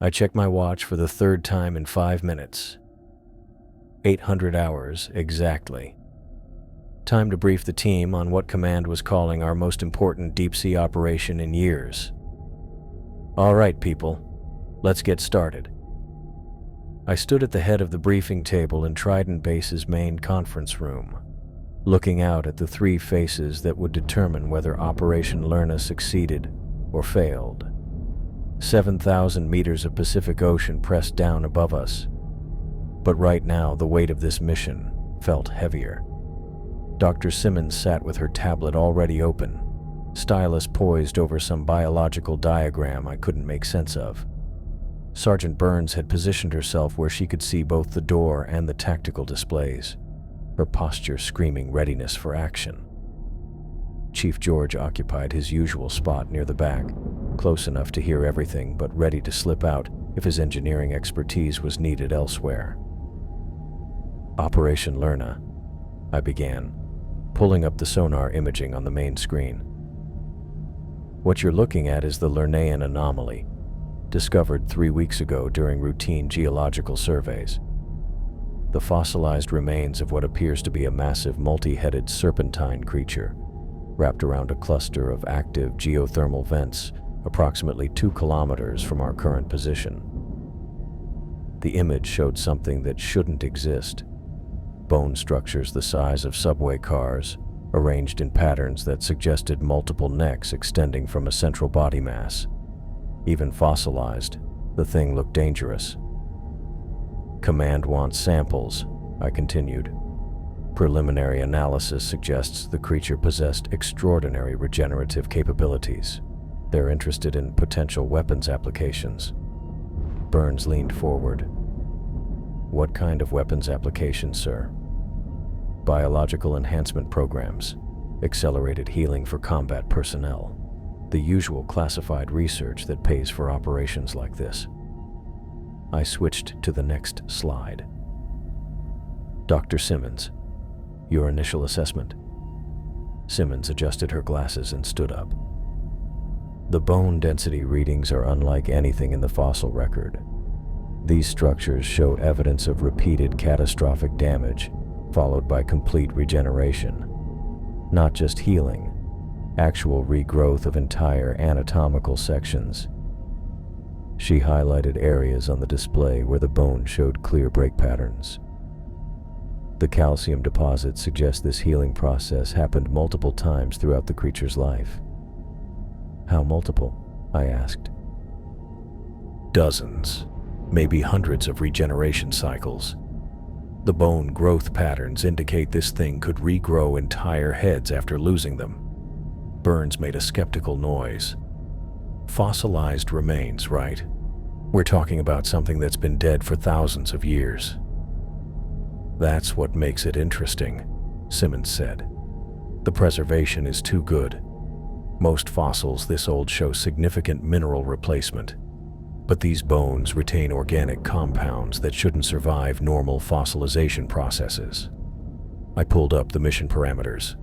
I checked my watch for the third time in 5 minutes. 800 hours exactly. Time to brief the team on what Command was calling our most important deep-sea operation in years. All right, people, let's get started. I stood at the head of the briefing table in Trident Base's main conference room, looking out at the three faces that would determine whether Operation Lerna succeeded or failed. 7,000 meters of Pacific Ocean pressed down above us, but right now the weight of this mission felt heavier. Dr. Simmons sat with her tablet already open, stylus poised over some biological diagram I couldn't make sense of. Sergeant Burns had positioned herself where she could see both the door and the tactical displays, her posture screaming readiness for action. Chief George occupied his usual spot near the back, close enough to hear everything but ready to slip out if his engineering expertise was needed elsewhere. Operation Lerna, I began, pulling up the sonar imaging on the main screen. What you're looking at is the Lernaean anomaly, discovered 3 weeks ago during routine geological surveys. The fossilized remains of what appears to be a massive multi-headed serpentine creature, wrapped around a cluster of active geothermal vents approximately 2 kilometers from our current position. The image showed something that shouldn't exist. Bone structures the size of subway cars, arranged in patterns that suggested multiple necks extending from a central body mass. Even fossilized, the thing looked dangerous. Command wants samples, I continued. Preliminary analysis suggests the creature possessed extraordinary regenerative capabilities. They're interested in potential weapons applications. Burns leaned forward. What kind of weapons applications, sir? Biological enhancement programs, accelerated healing for combat personnel, the usual classified research that pays for operations like this. I switched to the next slide. Dr. Simmons, your initial assessment. Simmons adjusted her glasses and stood up. The bone density readings are unlike anything in the fossil record. These structures show evidence of repeated catastrophic damage, followed by complete regeneration. Not just healing, actual regrowth of entire anatomical sections. She highlighted areas on the display where the bone showed clear break patterns. The calcium deposits suggest this healing process happened multiple times throughout the creature's life. How multiple? I asked. Dozens, maybe hundreds of regeneration cycles. The bone growth patterns indicate this thing could regrow entire heads after losing them. Burns made a skeptical noise. Fossilized remains, right? We're talking about something that's been dead for thousands of years. That's what makes it interesting, Simmons said. The preservation is too good. Most fossils this old show significant mineral replacement, but these bones retain organic compounds that shouldn't survive normal fossilization processes. I pulled up the mission parameters.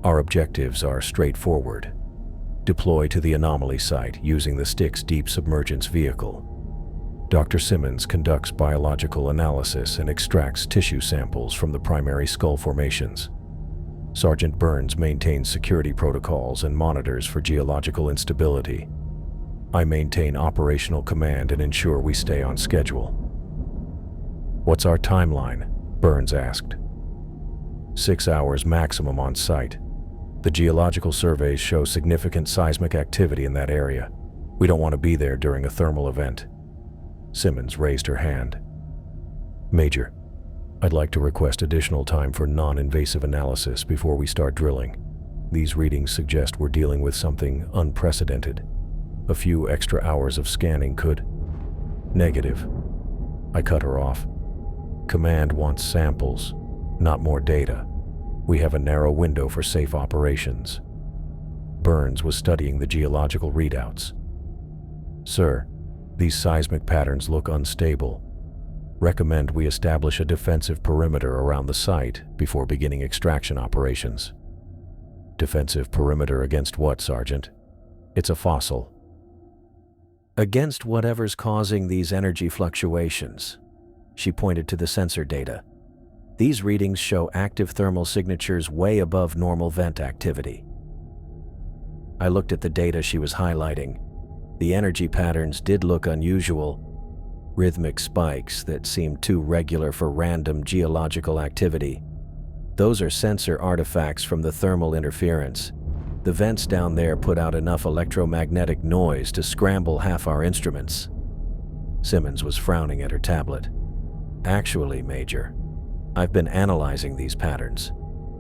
Our objectives are straightforward. Deploy to the anomaly site using the Styx deep submergence vehicle. Dr. Simmons conducts biological analysis and extracts tissue samples from the primary skull formations. Sergeant Burns maintains security protocols and monitors for geological instability. I maintain operational command and ensure we stay on schedule. What's our timeline? Burns asked. 6 hours maximum on site. The geological surveys show significant seismic activity in that area. We don't want to be there during a thermal event. Simmons raised her hand. Major, I'd like to request additional time for non-invasive analysis before we start drilling. These readings suggest we're dealing with something unprecedented. A few extra hours of scanning could... Negative. I cut her off. Command wants samples, not more data. We have a narrow window for safe operations. Burns was studying the geological readouts. Sir, these seismic patterns look unstable. Recommend we establish a defensive perimeter around the site before beginning extraction operations. Defensive perimeter against what, Sergeant? It's a fossil. Against whatever's causing these energy fluctuations. She pointed to the sensor data. These readings show active thermal signatures way above normal vent activity. I looked at the data she was highlighting. The energy patterns did look unusual, rhythmic spikes that seemed too regular for random geological activity. Those are sensor artifacts from the thermal interference. The vents down there put out enough electromagnetic noise to scramble half our instruments. Simmons was frowning at her tablet. Actually, Major, I've been analyzing these patterns.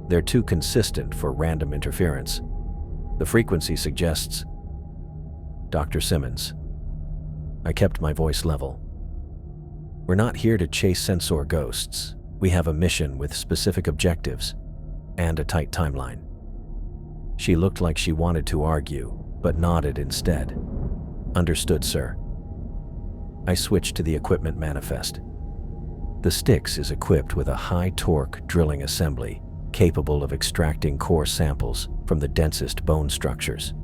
They're too consistent for random interference. The frequency suggests... Dr. Simmons. I kept my voice level. We're not here to chase sensor ghosts. We have a mission with specific objectives and a tight timeline. She looked like she wanted to argue, but nodded instead. Understood, sir. I switched to the equipment manifest. The Styx is equipped with a high-torque drilling assembly capable of extracting core samples from the densest bone structures.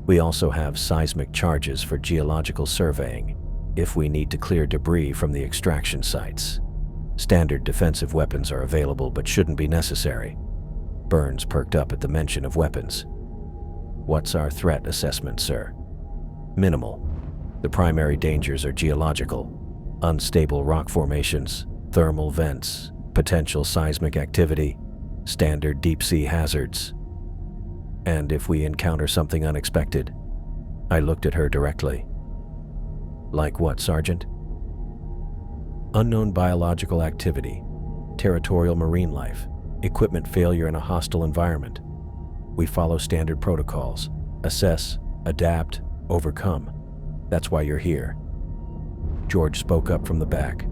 We also have seismic charges for geological surveying if we need to clear debris from the extraction sites. Standard defensive weapons are available but shouldn't be necessary. Burns perked up at the mention of weapons. What's our threat assessment, sir? Minimal. The primary dangers are geological, unstable rock formations, thermal vents, potential seismic activity, standard deep-sea hazards. And if we encounter something unexpected? I looked at her directly. Like what, Sergeant? Unknown biological activity, territorial marine life, equipment failure in a hostile environment. We follow standard protocols. Assess, adapt, overcome. That's why you're here. George spoke up from the back.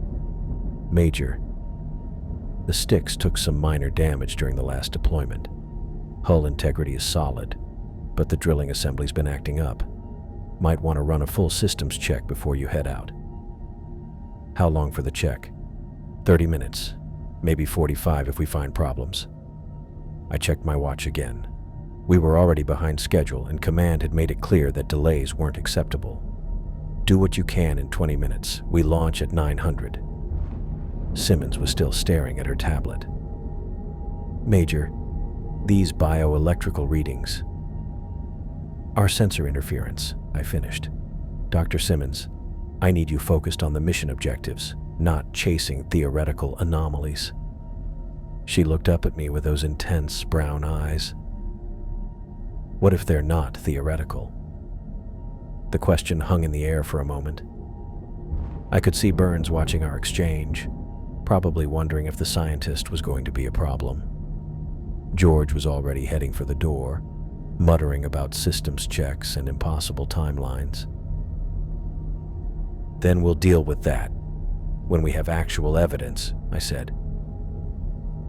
Major, the Styx took some minor damage during the last deployment. Hull integrity is solid, but the drilling assembly's been acting up. Might want to run a full systems check before you head out. How long for the check? 30 minutes, maybe 45 if we find problems. I checked my watch again. We were already behind schedule and command had made it clear that delays weren't acceptable. Do what you can in 20 minutes. We launch at 900. Simmons was still staring at her tablet. Major, these bioelectrical readings. Our sensor interference, I finished. Dr. Simmons, I need you focused on the mission objectives, not chasing theoretical anomalies. She looked up at me with those intense brown eyes. What if they're not theoretical? The question hung in the air for a moment. I could see Burns watching our exchange, probably wondering if the scientist was going to be a problem. George was already heading for the door, muttering about systems checks and impossible timelines. Then we'll deal with that when we have actual evidence, I said.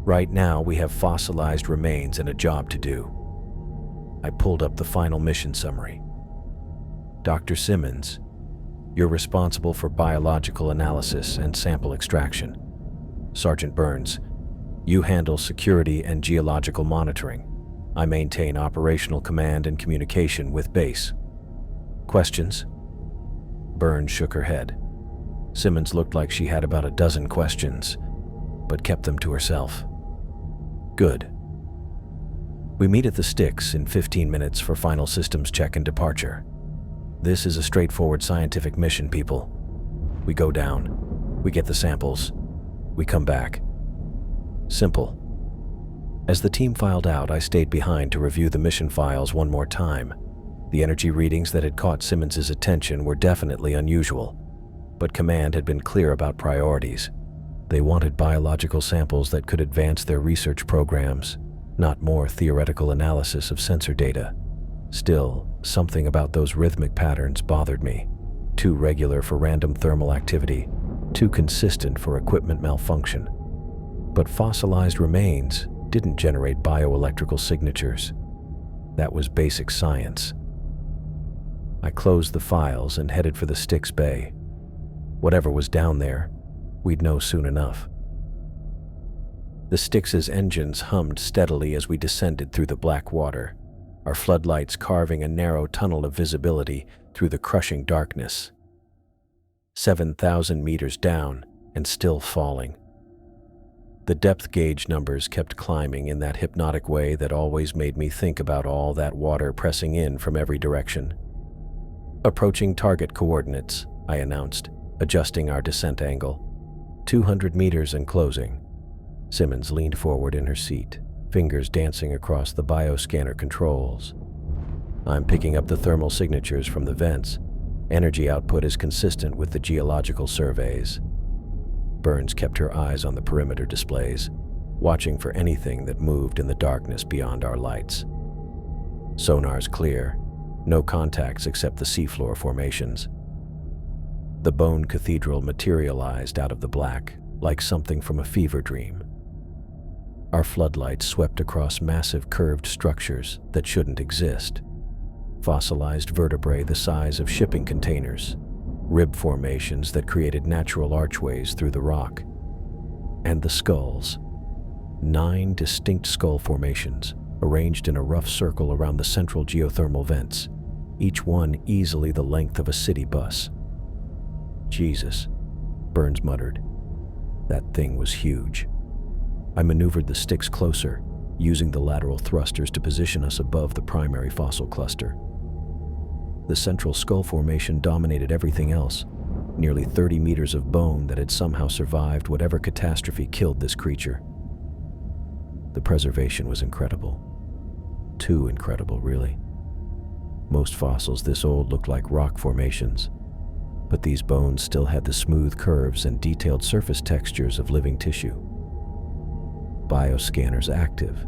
Right now, we have fossilized remains and a job to do. I pulled up the final mission summary. Dr. Simmons, you're responsible for biological analysis and sample extraction. Sergeant Burns, you handle security and geological monitoring. I maintain operational command and communication with base. Questions? Burns shook her head. Simmons looked like she had about a dozen questions, but kept them to herself. Good. We meet at the Styx in 15 minutes for final systems check and departure. This is a straightforward scientific mission, people. We go down, we get the samples, we come back. Simple. As the team filed out, I stayed behind to review the mission files one more time. The energy readings that had caught Simmons' attention were definitely unusual, but command had been clear about priorities. They wanted biological samples that could advance their research programs, not more theoretical analysis of sensor data. Still, something about those rhythmic patterns bothered me. Too regular for random thermal activity, too consistent for equipment malfunction. But fossilized remains didn't generate bioelectrical signatures. That was basic science. I closed the files and headed for the Styx Bay. Whatever was down there, we'd know soon enough. The Styx's engines hummed steadily as we descended through the black water. our floodlights carving a narrow tunnel of visibility through the crushing darkness. 7,000 meters down and still falling. The depth gauge numbers kept climbing in that hypnotic way that always made me think about all that water pressing in from every direction. "Approaching target coordinates," I announced, adjusting our descent angle. 200 meters and closing." Simmons leaned forward in her seat, fingers dancing across the bioscanner controls. "I'm picking up the thermal signatures from the vents. Energy output is consistent with the geological surveys." Burns kept her eyes on the perimeter displays, watching for anything that moved in the darkness beyond our lights. "Sonar's clear. No contacts except the seafloor formations." The bone cathedral materialized out of the black, like something from a fever dream. Our floodlights swept across massive curved structures that shouldn't exist. Fossilized vertebrae the size of shipping containers, rib formations that created natural archways through the rock. And the skulls. 9 distinct skull formations, arranged in a rough circle around the central geothermal vents, each one easily the length of a city bus. "Jesus," Burns muttered. That thing was huge. I maneuvered the sticks closer, using the lateral thrusters to position us above the primary fossil cluster. The central skull formation dominated everything else, nearly 30 meters of bone that had somehow survived whatever catastrophe killed this creature. The preservation was incredible. Too incredible, really. Most fossils this old looked like rock formations, but these bones still had the smooth curves and detailed surface textures of living tissue. "Bioscanners active,"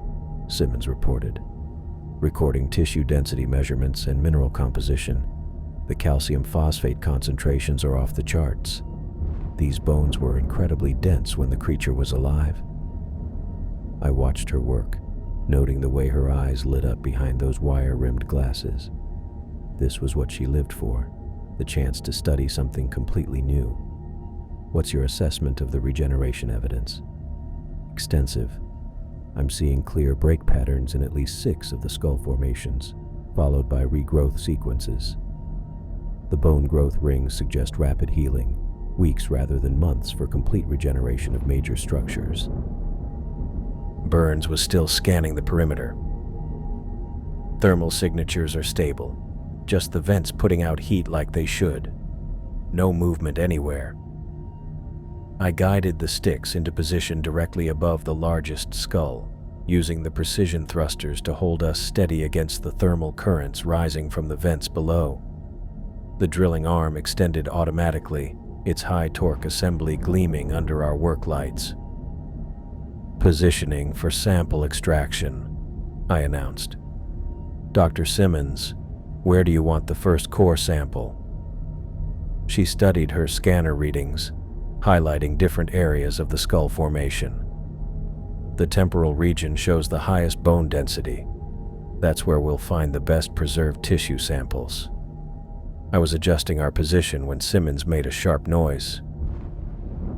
Simmons reported, recording tissue density measurements and mineral composition. The calcium phosphate concentrations are off the charts. These bones were incredibly dense when the creature was alive. I watched her work, noting the way her eyes lit up behind those wire-rimmed glasses. This was what she lived for, the chance to study something completely new. "What's your assessment of the regeneration evidence?" "Extensive. I'm seeing clear break patterns in at least 6 of the skull formations, followed by regrowth sequences. The bone growth rings suggest rapid healing, weeks rather than months for complete regeneration of major structures." Burns was still scanning the perimeter. "Thermal signatures are stable, just the vents putting out heat like they should. No movement anywhere." I guided the sticks into position directly above the largest skull, using the precision thrusters to hold us steady against the thermal currents rising from the vents below. The drilling arm extended automatically, its high-torque assembly gleaming under our work lights. "Positioning for sample extraction," I announced. "Dr. Simmons, where do you want the first core sample?" She studied her scanner readings, highlighting different areas of the skull formation. "The temporal region shows the highest bone density. That's where we'll find the best preserved tissue samples." I was adjusting our position when Simmons made a sharp noise.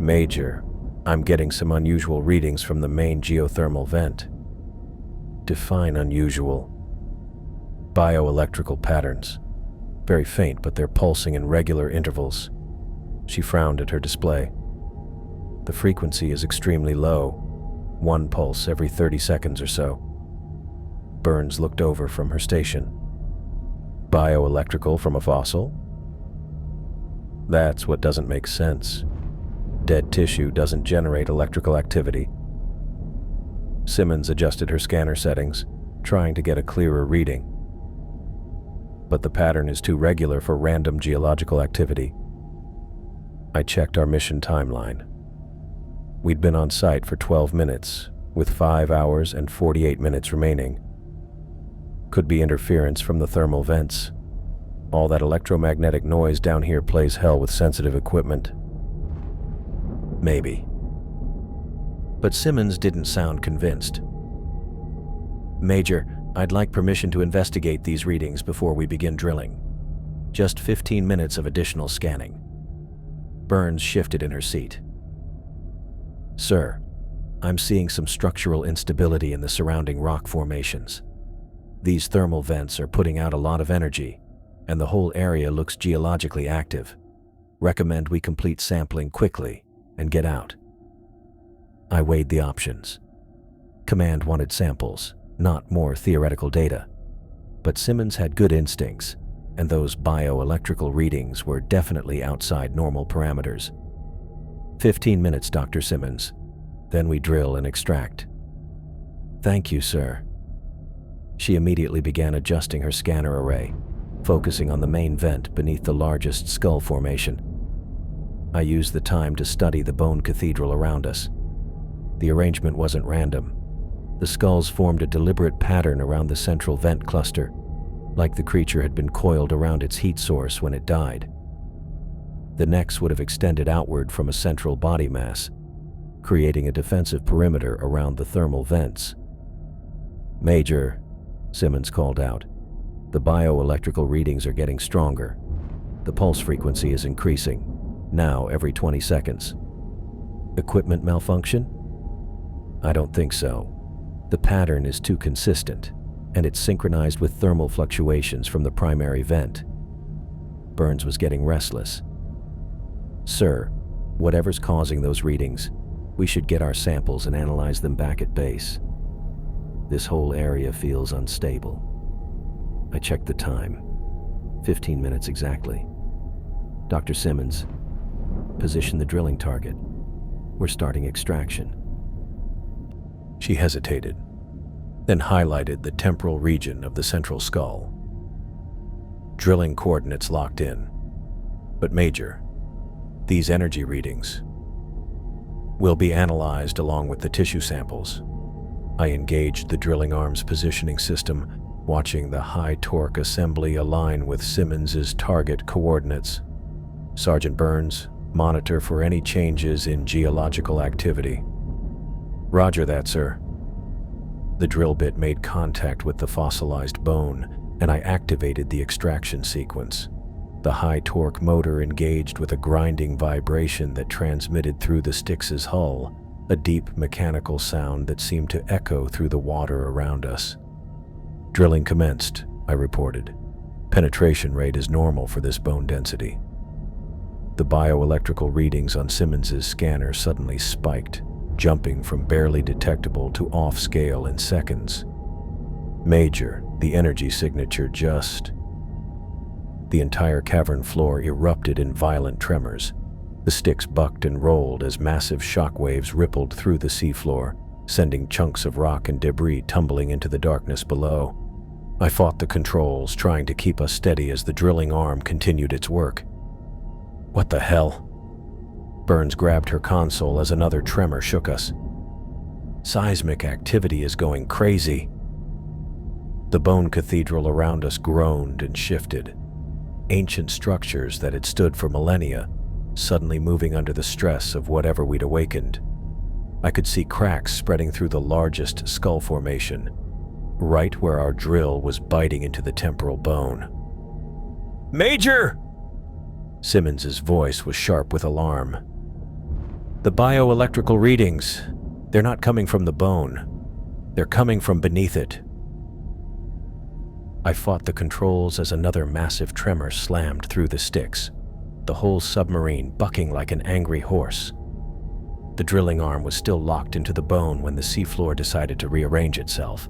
"Major, I'm getting some unusual readings from the main geothermal vent." "Define unusual." "Bioelectrical patterns. Very faint, but they're pulsing in regular intervals." She frowned at her display. "The frequency is extremely low, 1 pulse every 30 seconds or so." Burns looked over from her station. "Bioelectrical from a fossil? That's what doesn't make sense. Dead tissue doesn't generate electrical activity." Simmons adjusted her scanner settings, trying to get a clearer reading. "But the pattern is too regular for random geological activity." I checked our mission timeline. We'd been on site for 12 minutes, with 5 hours and 48 minutes remaining. Could be interference from the thermal vents. All that electromagnetic noise down here plays hell with sensitive equipment. Maybe. But Simmons didn't sound convinced. "Major, I'd like permission to investigate these readings before we begin drilling. Just 15 minutes of additional scanning." Burns shifted in her seat. "Sir, I'm seeing some structural instability in the surrounding rock formations. These thermal vents are putting out a lot of energy, and the whole area looks geologically active. Recommend we complete sampling quickly and get out." I weighed the options. Command wanted samples, not more theoretical data. But Simmons had good instincts, and those bioelectrical readings were definitely outside normal parameters. 15 minutes, Dr. Simmons. Then we drill and extract." "Thank you, sir." She immediately began adjusting her scanner array, focusing on the main vent beneath the largest skull formation. I used the time to study the bone cathedral around us. The arrangement wasn't random. The skulls formed a deliberate pattern around the central vent cluster, like the creature had been coiled around its heat source when it died. The necks would have extended outward from a central body mass, creating a defensive perimeter around the thermal vents. "Major," Simmons called out, "the bioelectrical readings are getting stronger. The pulse frequency is increasing, now every 20 seconds. Equipment malfunction?" "I don't think so. The pattern is too consistent, and it's synchronized with thermal fluctuations from the primary vent." Burns was getting restless. "Sir, whatever's causing those readings, we should get our samples and analyze them back at base. This whole area feels unstable." I checked the time. 15 minutes exactly. "Dr. Simmons, position the drilling target. We're starting extraction." She hesitated, then highlighted the temporal region of the central skull. "Drilling coordinates locked in. But Major, these energy readings will be analyzed along with the tissue samples." I engaged the drilling arm's positioning system, watching the high-torque assembly align with Simmons's target coordinates. "Sergeant Burns, monitor for any changes in geological activity." "Roger that, sir." The drill bit made contact with the fossilized bone, and I activated the extraction sequence. The high-torque motor engaged with a grinding vibration that transmitted through the Styx's hull, a deep mechanical sound that seemed to echo through the water around us. "Drilling commenced," I reported. "Penetration rate is normal for this bone density." The bioelectrical readings on Simmons's scanner suddenly spiked, jumping from barely detectable to off-scale in seconds. "Major, the energy signature just..." The entire cavern floor erupted in violent tremors. The Styx bucked and rolled as massive shock waves rippled through the seafloor, sending chunks of rock and debris tumbling into the darkness below. I fought the controls, trying to keep us steady as the drilling arm continued its work. "What the hell?" Burns grabbed her console as another tremor shook us. "Seismic activity is going crazy." The bone cathedral around us groaned and shifted. Ancient structures that had stood for millennia, suddenly moving under the stress of whatever we'd awakened. I could see cracks spreading through the largest skull formation, right where our drill was biting into the temporal bone. "Major!" Simmons's voice was sharp with alarm. "The bioelectrical readings, they're not coming from the bone. They're coming from beneath it." I fought the controls as another massive tremor slammed through the Styx, the whole submarine bucking like an angry horse. The drilling arm was still locked into the bone when the seafloor decided to rearrange itself,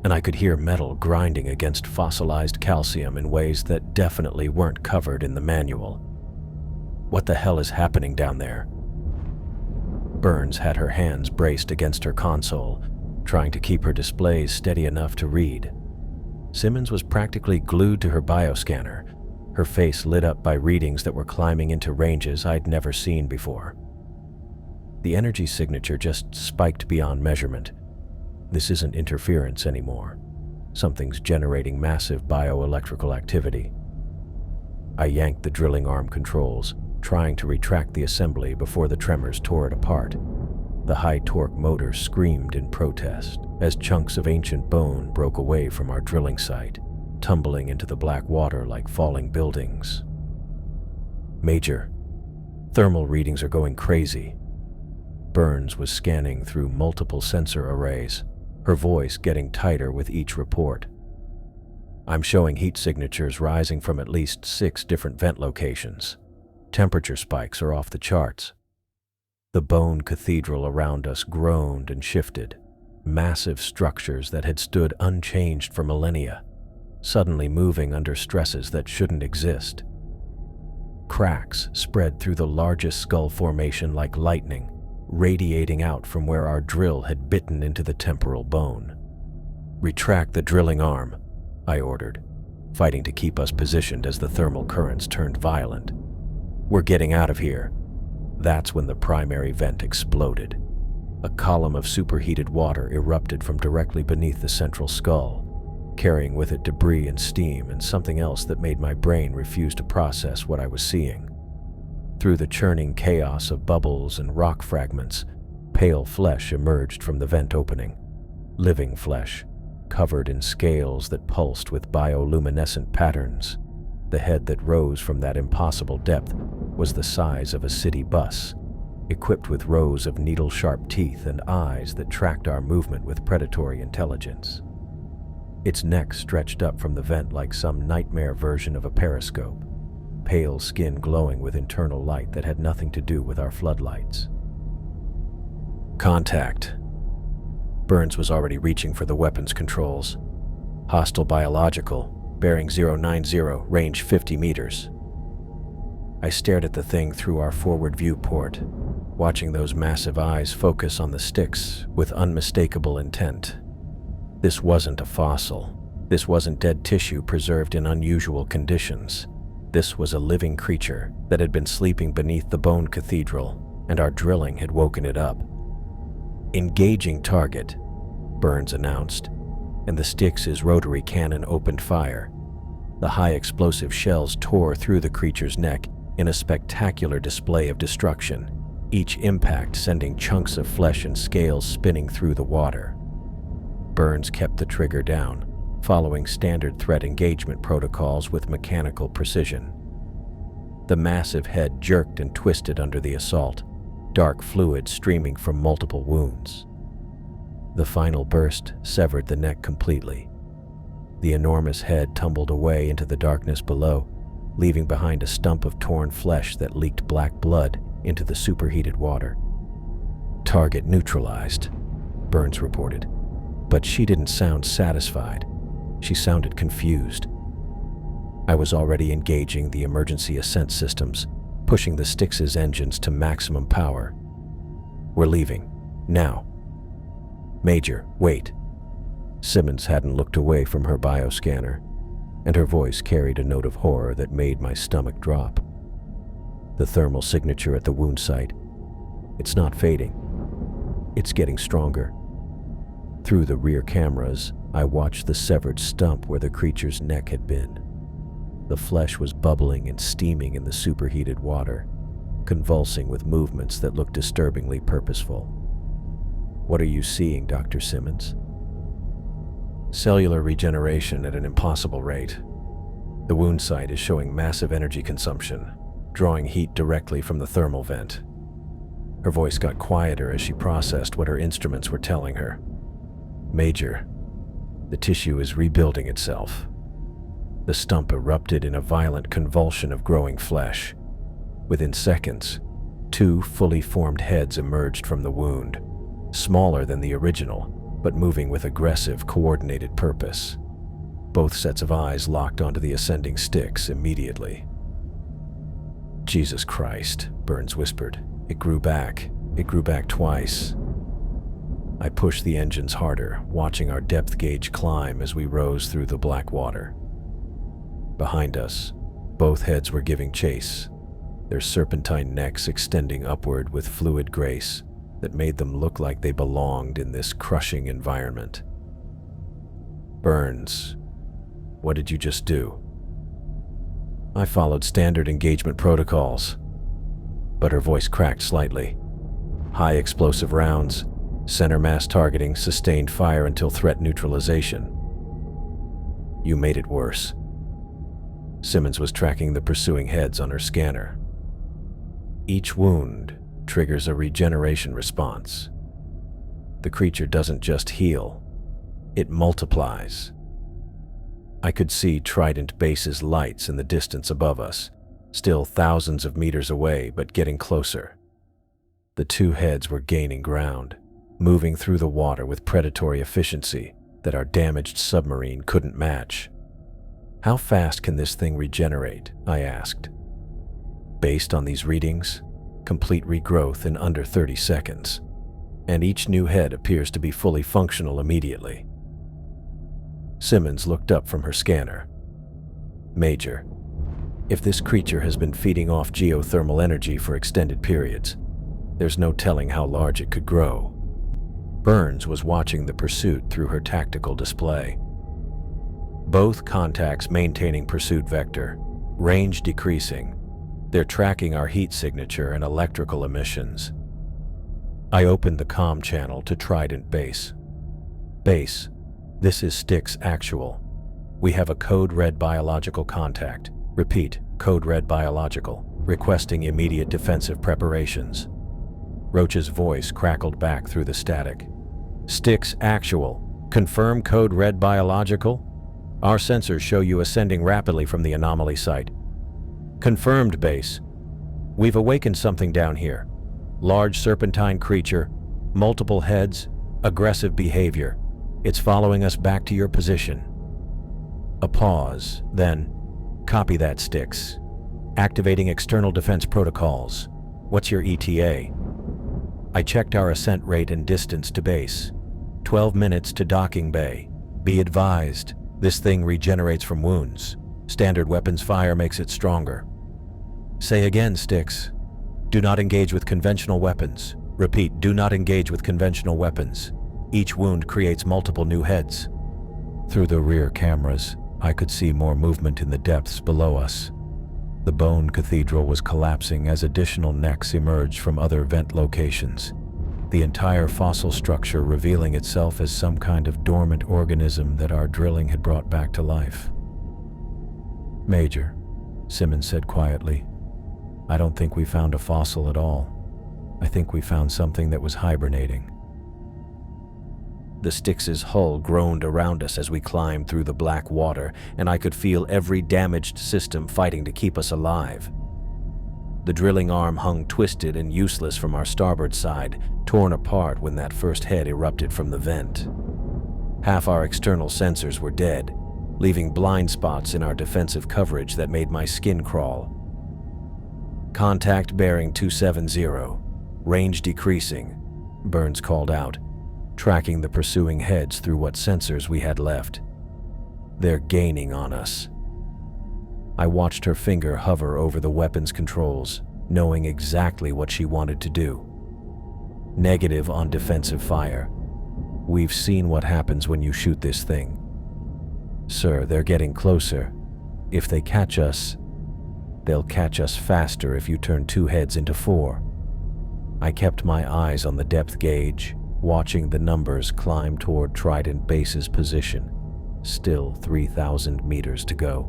and I could hear metal grinding against fossilized calcium in ways that definitely weren't covered in the manual. What the hell is happening down there? Burns had her hands braced against her console, trying to keep her displays steady enough to read. Simmons was practically glued to her bioscanner, her face lit up by readings that were climbing into ranges I'd never seen before. The energy signature just spiked beyond measurement. This isn't interference anymore. Something's generating massive bioelectrical activity. I yanked the drilling arm controls, trying to retract the assembly before the tremors tore it apart. The high-torque motor screamed in protest as chunks of ancient bone broke away from our drilling site, tumbling into the black water like falling buildings. "Major, thermal readings are going crazy." Burns was scanning through multiple sensor arrays, her voice getting tighter with each report. I'm showing heat signatures rising from at least 6 different vent locations. Temperature spikes are off the charts. The bone cathedral around us groaned and shifted. Massive structures that had stood unchanged for millennia, suddenly moving under stresses that shouldn't exist. Cracks spread through the largest skull formation like lightning, radiating out from where our drill had bitten into the temporal bone. "Retract the drilling arm," I ordered, fighting to keep us positioned as the thermal currents turned violent. "We're getting out of here." That's when the primary vent exploded. A column of superheated water erupted from directly beneath the central skull, carrying with it debris and steam and something else that made my brain refuse to process what I was seeing. Through the churning chaos of bubbles and rock fragments, pale flesh emerged from the vent opening. Living flesh, covered in scales that pulsed with bioluminescent patterns. The head that rose from that impossible depth was the size of a city bus, equipped with rows of needle-sharp teeth and eyes that tracked our movement with predatory intelligence. Its neck stretched up from the vent like some nightmare version of a periscope, pale skin glowing with internal light that had nothing to do with our floodlights. "Contact." Burns was already reaching for the weapons controls. "Hostile biological, bearing 090, range 50 meters. I stared at the thing through our forward viewport, watching those massive eyes focus on the sticks with unmistakable intent. This wasn't a fossil. This wasn't dead tissue preserved in unusual conditions. This was a living creature that had been sleeping beneath the bone cathedral, and our drilling had woken it up. "Engaging target," Burns announced, and the Styx's rotary cannon opened fire. The high explosive shells tore through the creature's neck in a spectacular display of destruction, each impact sending chunks of flesh and scales spinning through the water. Burns kept the trigger down, following standard threat engagement protocols with mechanical precision. The massive head jerked and twisted under the assault, dark fluid streaming from multiple wounds. The final burst severed the neck completely. The enormous head tumbled away into the darkness below, leaving behind a stump of torn flesh that leaked black blood into the superheated water. "Target neutralized," Burns reported. But she didn't sound satisfied. She sounded confused. I was already engaging the emergency ascent systems, pushing the Styx's engines to maximum power. "We're leaving. Now." "Major, wait." Simmons hadn't looked away from her bioscanner, and her voice carried a note of horror that made my stomach drop. "The thermal signature at the wound site. It's not fading. It's getting stronger." Through the rear cameras, I watched the severed stump where the creature's neck had been. The flesh was bubbling and steaming in the superheated water, convulsing with movements that looked disturbingly purposeful. "What are you seeing, Dr. Simmons?" "Cellular regeneration at an impossible rate. The wound site is showing massive energy consumption, drawing heat directly from the thermal vent." Her voice got quieter as she processed what her instruments were telling her. "Major, the tissue is rebuilding itself." The stump erupted in a violent convulsion of growing flesh. Within seconds, 2 fully formed heads emerged from the wound, smaller than the original, but moving with aggressive, coordinated purpose. Both sets of eyes locked onto the ascending Styx immediately. "Jesus Christ," Burns whispered. It grew back twice." I pushed the engines harder, watching our depth gauge climb as we rose through the black water. Behind us, both heads were giving chase, their serpentine necks extending upward with fluid grace that made them look like they belonged in this crushing environment. "Burns, what did you just do?" "I followed standard engagement protocols," but her voice cracked slightly. "High explosive rounds, center mass targeting, sustained fire until threat neutralization." "You made it worse." Simmons was tracking the pursuing heads on her scanner. "Each wound triggers a regeneration response. The creature doesn't just heal, it multiplies." I could see Trident base's lights in the distance above us, still thousands of meters away but getting closer. The two heads were gaining ground, moving through the water with predatory efficiency that our damaged submarine couldn't match. "How fast can this thing regenerate?" I asked. "Based on these readings, complete regrowth in under 30 seconds, and each new head appears to be fully functional immediately." Simmons looked up from her scanner. "Major, if this creature has been feeding off geothermal energy for extended periods, there's no telling how large it could grow." Burns was watching the pursuit through her tactical display. "Both contacts maintaining pursuit vector, range decreasing. They're tracking our heat signature and electrical emissions." I opened the comm channel to Trident Base. "Base, this is Styx Actual. We have a code red biological contact. Repeat, code red biological, requesting immediate defensive preparations." Roach's voice crackled back through the static. "Styx Actual, confirm code red biological? Our sensors show you ascending rapidly from the anomaly site." "Confirmed, Base. We've awakened something down here. Large serpentine creature, multiple heads, aggressive behavior. It's following us back to your position." A pause, then, "Copy that, Styx. Activating external defense protocols. What's your ETA?" I checked our ascent rate and distance to base. 12 minutes to docking bay. Be advised, this thing regenerates from wounds. Standard weapons fire makes it stronger. Say again, Styx. Do not engage with conventional weapons. Repeat, do not engage with conventional weapons. Each wound creates multiple new heads. Through the rear cameras, I could see more movement in the depths below us. The bone cathedral was collapsing as additional necks emerged from other vent locations, the entire fossil structure revealing itself as some kind of dormant organism that our drilling had brought back to life. "Major," Simmons said quietly, "I don't think we found a fossil at all. I think we found something that was hibernating." The Styx's hull groaned around us as we climbed through the black water, and I could feel every damaged system fighting to keep us alive. The drilling arm hung twisted and useless from our starboard side, torn apart when that first head erupted from the vent. Half our external sensors were dead, leaving blind spots in our defensive coverage that made my skin crawl. "Contact bearing 270, range decreasing," Burns called out, tracking the pursuing heads through what sensors we had left. "They're gaining on us." I watched her finger hover over the weapons controls, knowing exactly what she wanted to do. Negative on defensive fire. "We've seen what happens when you shoot this thing. Sir, they're getting closer. If they catch us, they'll catch us faster if you turn 2 heads into 4. I kept my eyes on the depth gauge, watching the numbers climb toward Trident Base's position. Still 3,000 meters to go.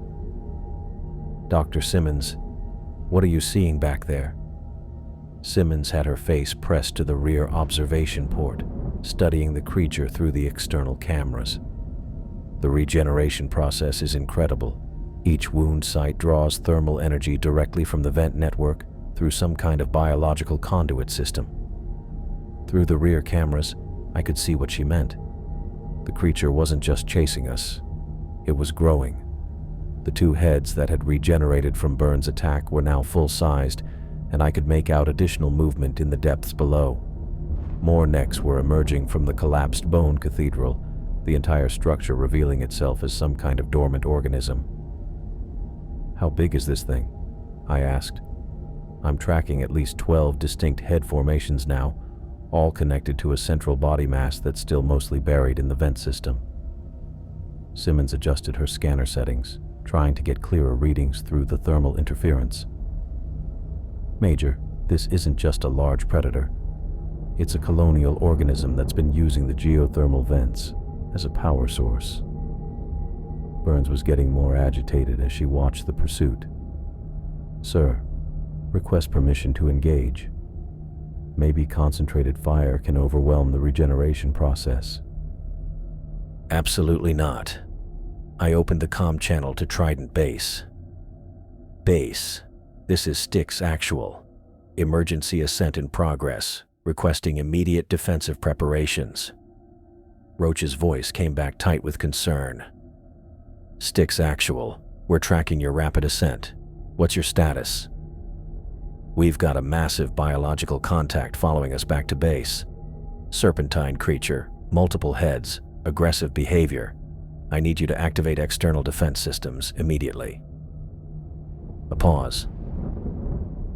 "Dr. Simmons, what are you seeing back there?" Simmons had her face pressed to the rear observation port, studying the creature through the external cameras. "The regeneration process is incredible. Each wound site draws thermal energy directly from the vent network through some kind of biological conduit system." Through the rear cameras, I could see what she meant. The creature wasn't just chasing us. It was growing. The 2 heads that had regenerated from Burns' attack were now full-sized, and I could make out additional movement in the depths below. More necks were emerging from the collapsed bone cathedral, the entire structure revealing itself as some kind of dormant organism. "How big is this thing?" I asked. "I'm tracking at least 12 distinct head formations now, all connected to a central body mass that's still mostly buried in the vent system." Simmons adjusted her scanner settings, trying to get clearer readings through the thermal interference. "Major, this isn't just a large predator. It's a colonial organism that's been using the geothermal vents as a power source." Burns was getting more agitated as she watched the pursuit. "Sir, request permission to engage. Maybe concentrated fire can overwhelm the regeneration process." "Absolutely not. I opened the comm channel to Trident Base. Base, this is Styx Actual. Emergency ascent in progress, requesting immediate defensive preparations. Roach's voice came back tight with concern. Styx Actual, we're tracking your rapid ascent. What's your status? We've got a massive biological contact following us back to base. Serpentine creature, multiple heads, aggressive behavior. I need you to activate external defense systems immediately. A pause.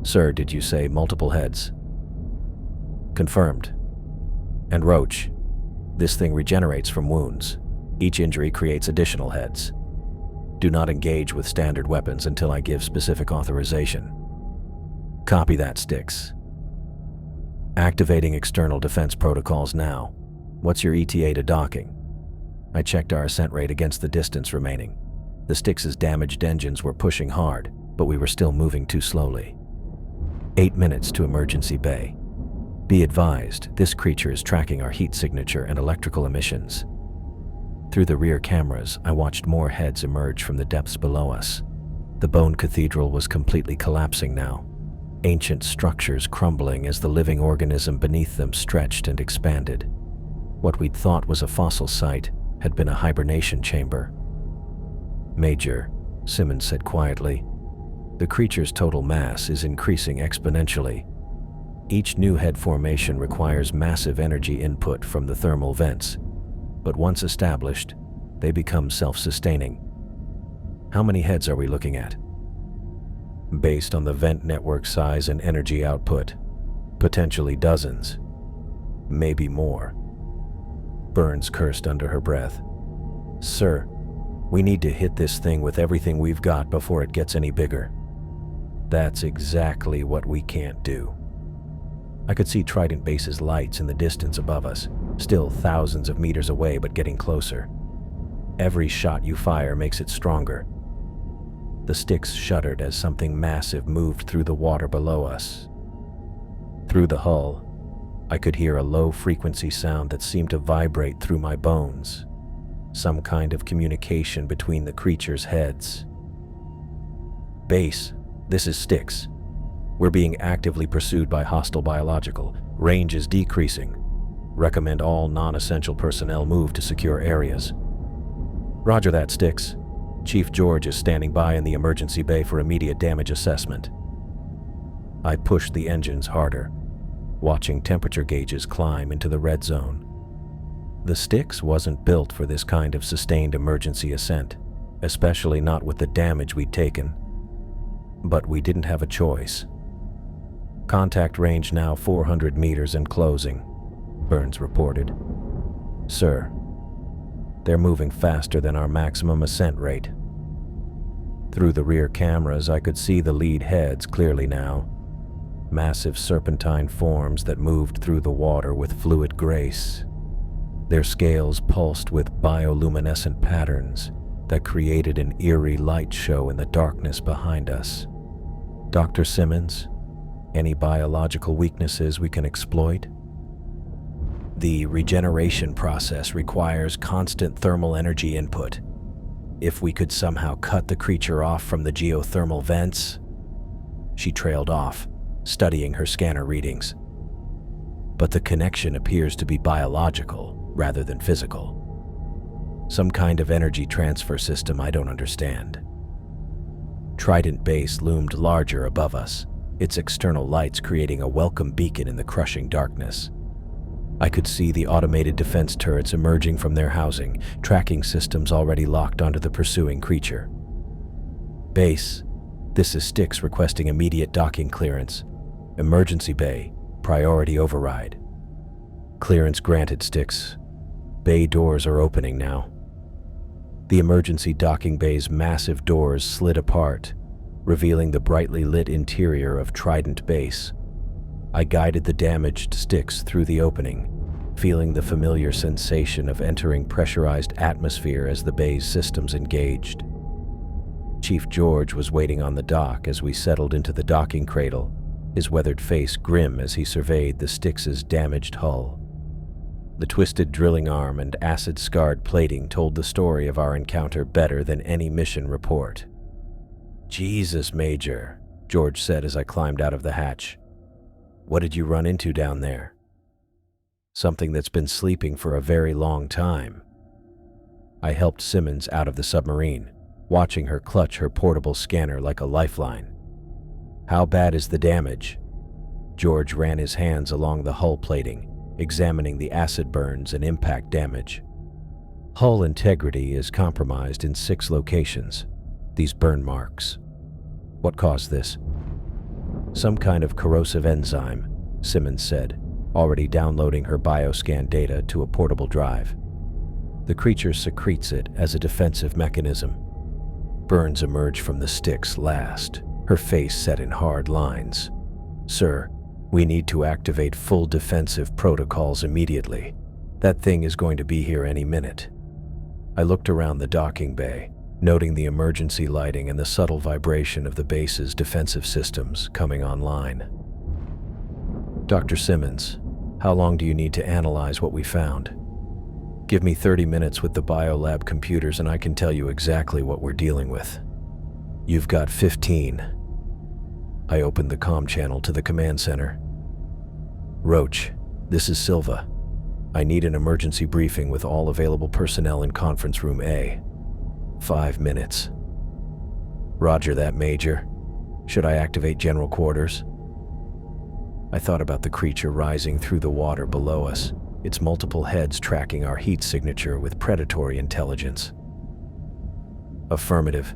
Sir, did you say multiple heads? Confirmed. And Roach, this thing regenerates from wounds. Each injury creates additional heads. Do not engage with standard weapons until I give specific authorization. Copy that, Styx. Activating external defense protocols now. What's your ETA to docking? I checked our ascent rate against the distance remaining. The Styx's damaged engines were pushing hard, but we were still moving too slowly. 8 minutes to emergency bay. Be advised, this creature is tracking our heat signature and electrical emissions. Through the rear cameras, I watched more heads emerge from the depths below us. The bone cathedral was completely collapsing now, ancient structures crumbling as the living organism beneath them stretched and expanded. What we'd thought was a fossil site had been a hibernation chamber. Major, Simmons said quietly, the creature's total mass is increasing exponentially. Each new head formation requires massive energy input from the thermal vents, but once established, they become self-sustaining. How many heads are we looking at? Based on the vent network size and energy output, potentially dozens, maybe more. Burns cursed under her breath. Sir, we need to hit this thing with everything we've got before it gets any bigger. That's exactly what we can't do. I could see Trident Base's lights in the distance above us, still thousands of meters away but getting closer. Every shot you fire makes it stronger. The Styx shuddered as something massive moved through the water below us. Through the hull, I could hear a low-frequency sound that seemed to vibrate through my bones, some kind of communication between the creature's heads. Base, this is Styx. We're being actively pursued by hostile biological. Range is decreasing. Recommend all non-essential personnel move to secure areas. Roger that, Styx. Chief George is standing by in the emergency bay for immediate damage assessment. I pushed the engines harder, watching temperature gauges climb into the red zone. The Styx wasn't built for this kind of sustained emergency ascent, especially not with the damage we'd taken. But we didn't have a choice. Contact range now 400 meters and closing, Burns reported. Sir, they're moving faster than our maximum ascent rate. Through the rear cameras, I could see the lead heads clearly now. Massive serpentine forms that moved through the water with fluid grace. Their scales pulsed with bioluminescent patterns that created an eerie light show in the darkness behind us. Dr. Simmons, any biological weaknesses we can exploit? The regeneration process requires constant thermal energy input. If we could somehow cut the creature off from the geothermal vents... She trailed off, studying her scanner readings. But the connection appears to be biological rather than physical. Some kind of energy transfer system I don't understand. Trident Base loomed larger above us, its external lights creating a welcome beacon in the crushing darkness. I could see the automated defense turrets emerging from their housing, tracking systems already locked onto the pursuing creature. Base, this is Styx requesting immediate docking clearance. Emergency bay, priority override. Clearance granted, Styx. Bay doors are opening now. The emergency docking bay's massive doors slid apart, revealing the brightly lit interior of Trident Base. I guided the damaged Styx through the opening, feeling the familiar sensation of entering pressurized atmosphere as the bay's systems engaged. Chief George was waiting on the dock as we settled into the docking cradle, his weathered face grim as he surveyed the Styx's damaged hull. The twisted drilling arm and acid-scarred plating told the story of our encounter better than any mission report. "Jesus, Major," George said as I climbed out of the hatch. "What did you run into down there?" "Something that's been sleeping for a very long time." I helped Simmons out of the submarine, watching her clutch her portable scanner like a lifeline. "How bad is the damage?" George ran his hands along the hull plating, examining the acid burns and impact damage. "Hull integrity is compromised in 6 locations. These burn marks." "What caused this?" "Some kind of corrosive enzyme," Simmons said, already downloading her bioscan data to a portable drive. "The creature secretes it as a defensive mechanism." Burns emerged from the sticks last, her face set in hard lines. "Sir, we need to activate full defensive protocols immediately. That thing is going to be here any minute." I looked around the docking bay, noting the emergency lighting and the subtle vibration of the base's defensive systems coming online. "Dr. Simmons, how long do you need to analyze what we found?" "Give me 30 minutes with the biolab computers and I can tell you exactly what we're dealing with." "You've got 15. I opened the comm channel to the command center. "Roach, this is Silva. I need an emergency briefing with all available personnel in conference room A. 5 minutes. "Roger that, Major. Should I activate general quarters?" I thought about the creature rising through the water below us, its multiple heads tracking our heat signature with predatory intelligence. "Affirmative.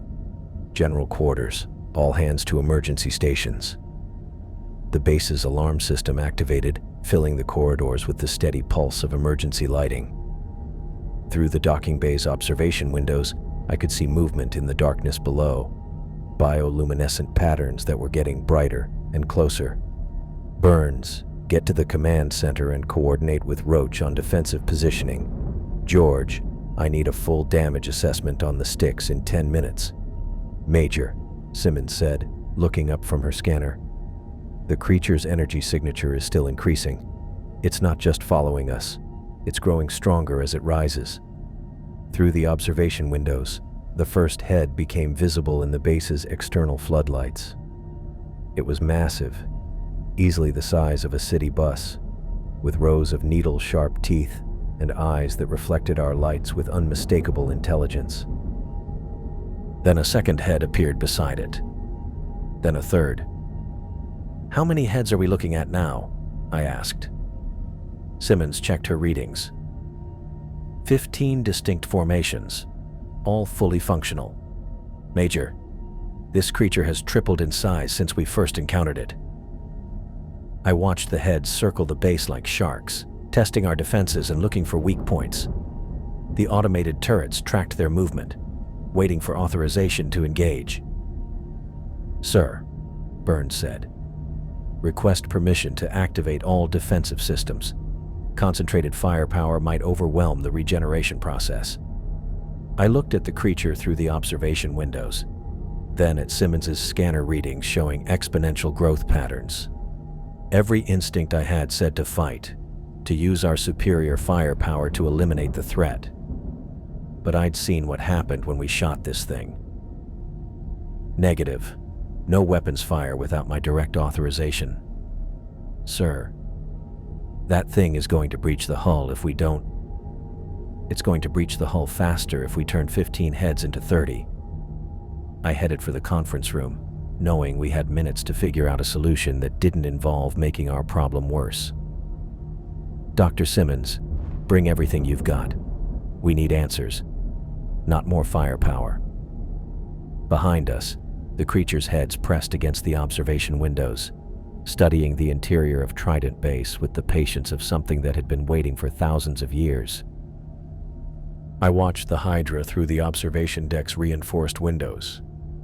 General quarters. All hands to emergency stations." The base's alarm system activated, filling the corridors with the steady pulse of emergency lighting. Through the docking bay's observation windows, I could see movement in the darkness below, bioluminescent patterns that were getting brighter and closer. "Burns, get to the command center and coordinate with Roach on defensive positioning. George, I need a full damage assessment on the sticks in 10 minutes. "Major," Simmons said, looking up from her scanner. "The creature's energy signature is still increasing. It's not just following us. It's growing stronger as it rises." Through the observation windows, the first head became visible in the base's external floodlights. It was massive, easily the size of a city bus, with rows of needle-sharp teeth and eyes that reflected our lights with unmistakable intelligence. Then a second head appeared beside it. Then a third. "How many heads are we looking at now?" I asked. Simmons checked her readings. 15 distinct formations, all fully functional. "Major, this creature has tripled in size since we first encountered it." I watched the heads circle the base like sharks, testing our defenses and looking for weak points. The automated turrets tracked their movement, waiting for authorization to engage. "Sir," Burns said, "request permission to activate all defensive systems. Concentrated firepower might overwhelm the regeneration process." I looked at the creature through the observation windows, then at Simmons's scanner readings showing exponential growth patterns. Every instinct I had said to fight, to use our superior firepower to eliminate the threat. But I'd seen what happened when we shot this thing. "Negative. No weapons fire without my direct authorization." "Sir, that thing is going to breach the hull if we don't. It's going to breach the hull faster if we turn 15 heads into 30. I headed for the conference room, knowing we had minutes to figure out a solution that didn't involve making our problem worse. "Dr. Simmons, bring everything you've got. We need answers, not more firepower." Behind us, the creature's heads pressed against the observation windows, studying the interior of Trident Base with the patience of something that had been waiting for thousands of years. I watched the Hydra through the observation deck's reinforced windows,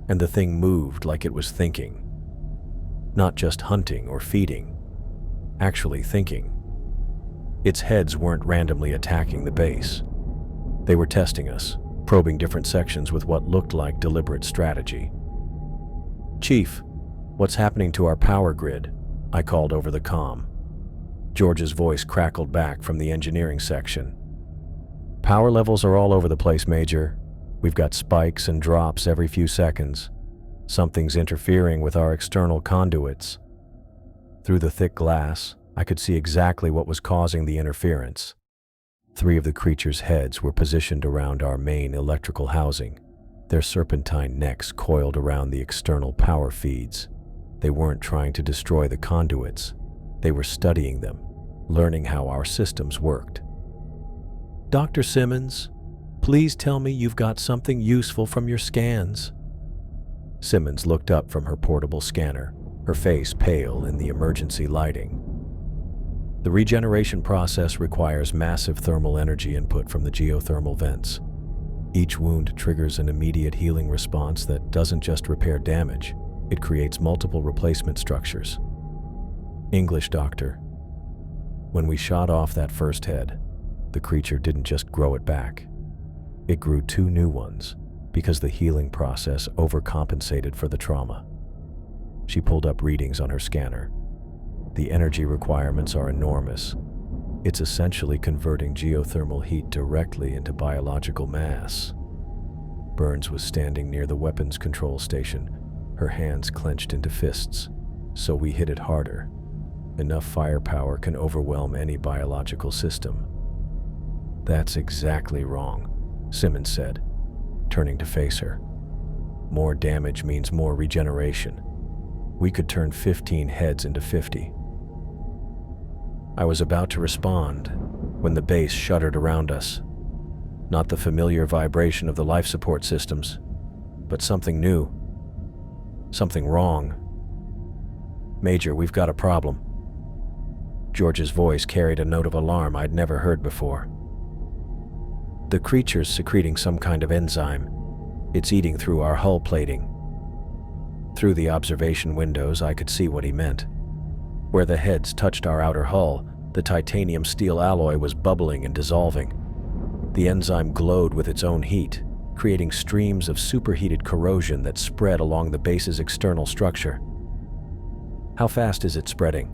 and the thing moved like it was thinking. Not just hunting or feeding, actually thinking. Its heads weren't randomly attacking the base. They were testing us, probing different sections with what looked like deliberate strategy. "Chief, what's happening to our power grid?" I called over the comm. George's voice crackled back from the engineering section. Power levels are all over the place, Major. We've got spikes and drops every few seconds. Something's interfering with our external conduits. Through the thick glass, I could see exactly what was causing the interference. 3 of the creatures' heads were positioned around our main electrical housing, their serpentine necks coiled around the external power feeds. They weren't trying to destroy the conduits. They were studying them, learning how our systems worked. Dr. Simmons, please tell me you've got something useful from your scans. Simmons looked up from her portable scanner, her face pale in the emergency lighting. The regeneration process requires massive thermal energy input from the geothermal vents. Each wound triggers an immediate healing response that doesn't just repair damage, it creates multiple replacement structures. English doctor. When we shot off that first head, the creature didn't just grow it back. It grew 2 new ones because the healing process overcompensated for the trauma. She pulled up readings on her scanner. The energy requirements are enormous. It's essentially converting geothermal heat directly into biological mass. Burns was standing near the weapons control station, her hands clenched into fists. So we hit it harder. Enough firepower can overwhelm any biological system. That's exactly wrong, Simmons said, turning to face her. More damage means more regeneration. We could turn 15 heads into 50. I was about to respond when the base shuddered around us. Not the familiar vibration of the life support systems, but something new. Something wrong. Major, we've got a problem. George's voice carried a note of alarm I'd never heard before. The creature's secreting some kind of enzyme. It's eating through our hull plating. Through the observation windows, I could see what he meant. Where the heads touched our outer hull, the titanium steel alloy was bubbling and dissolving. The enzyme glowed with its own heat, creating streams of superheated corrosion that spread along the base's external structure. How fast is it spreading?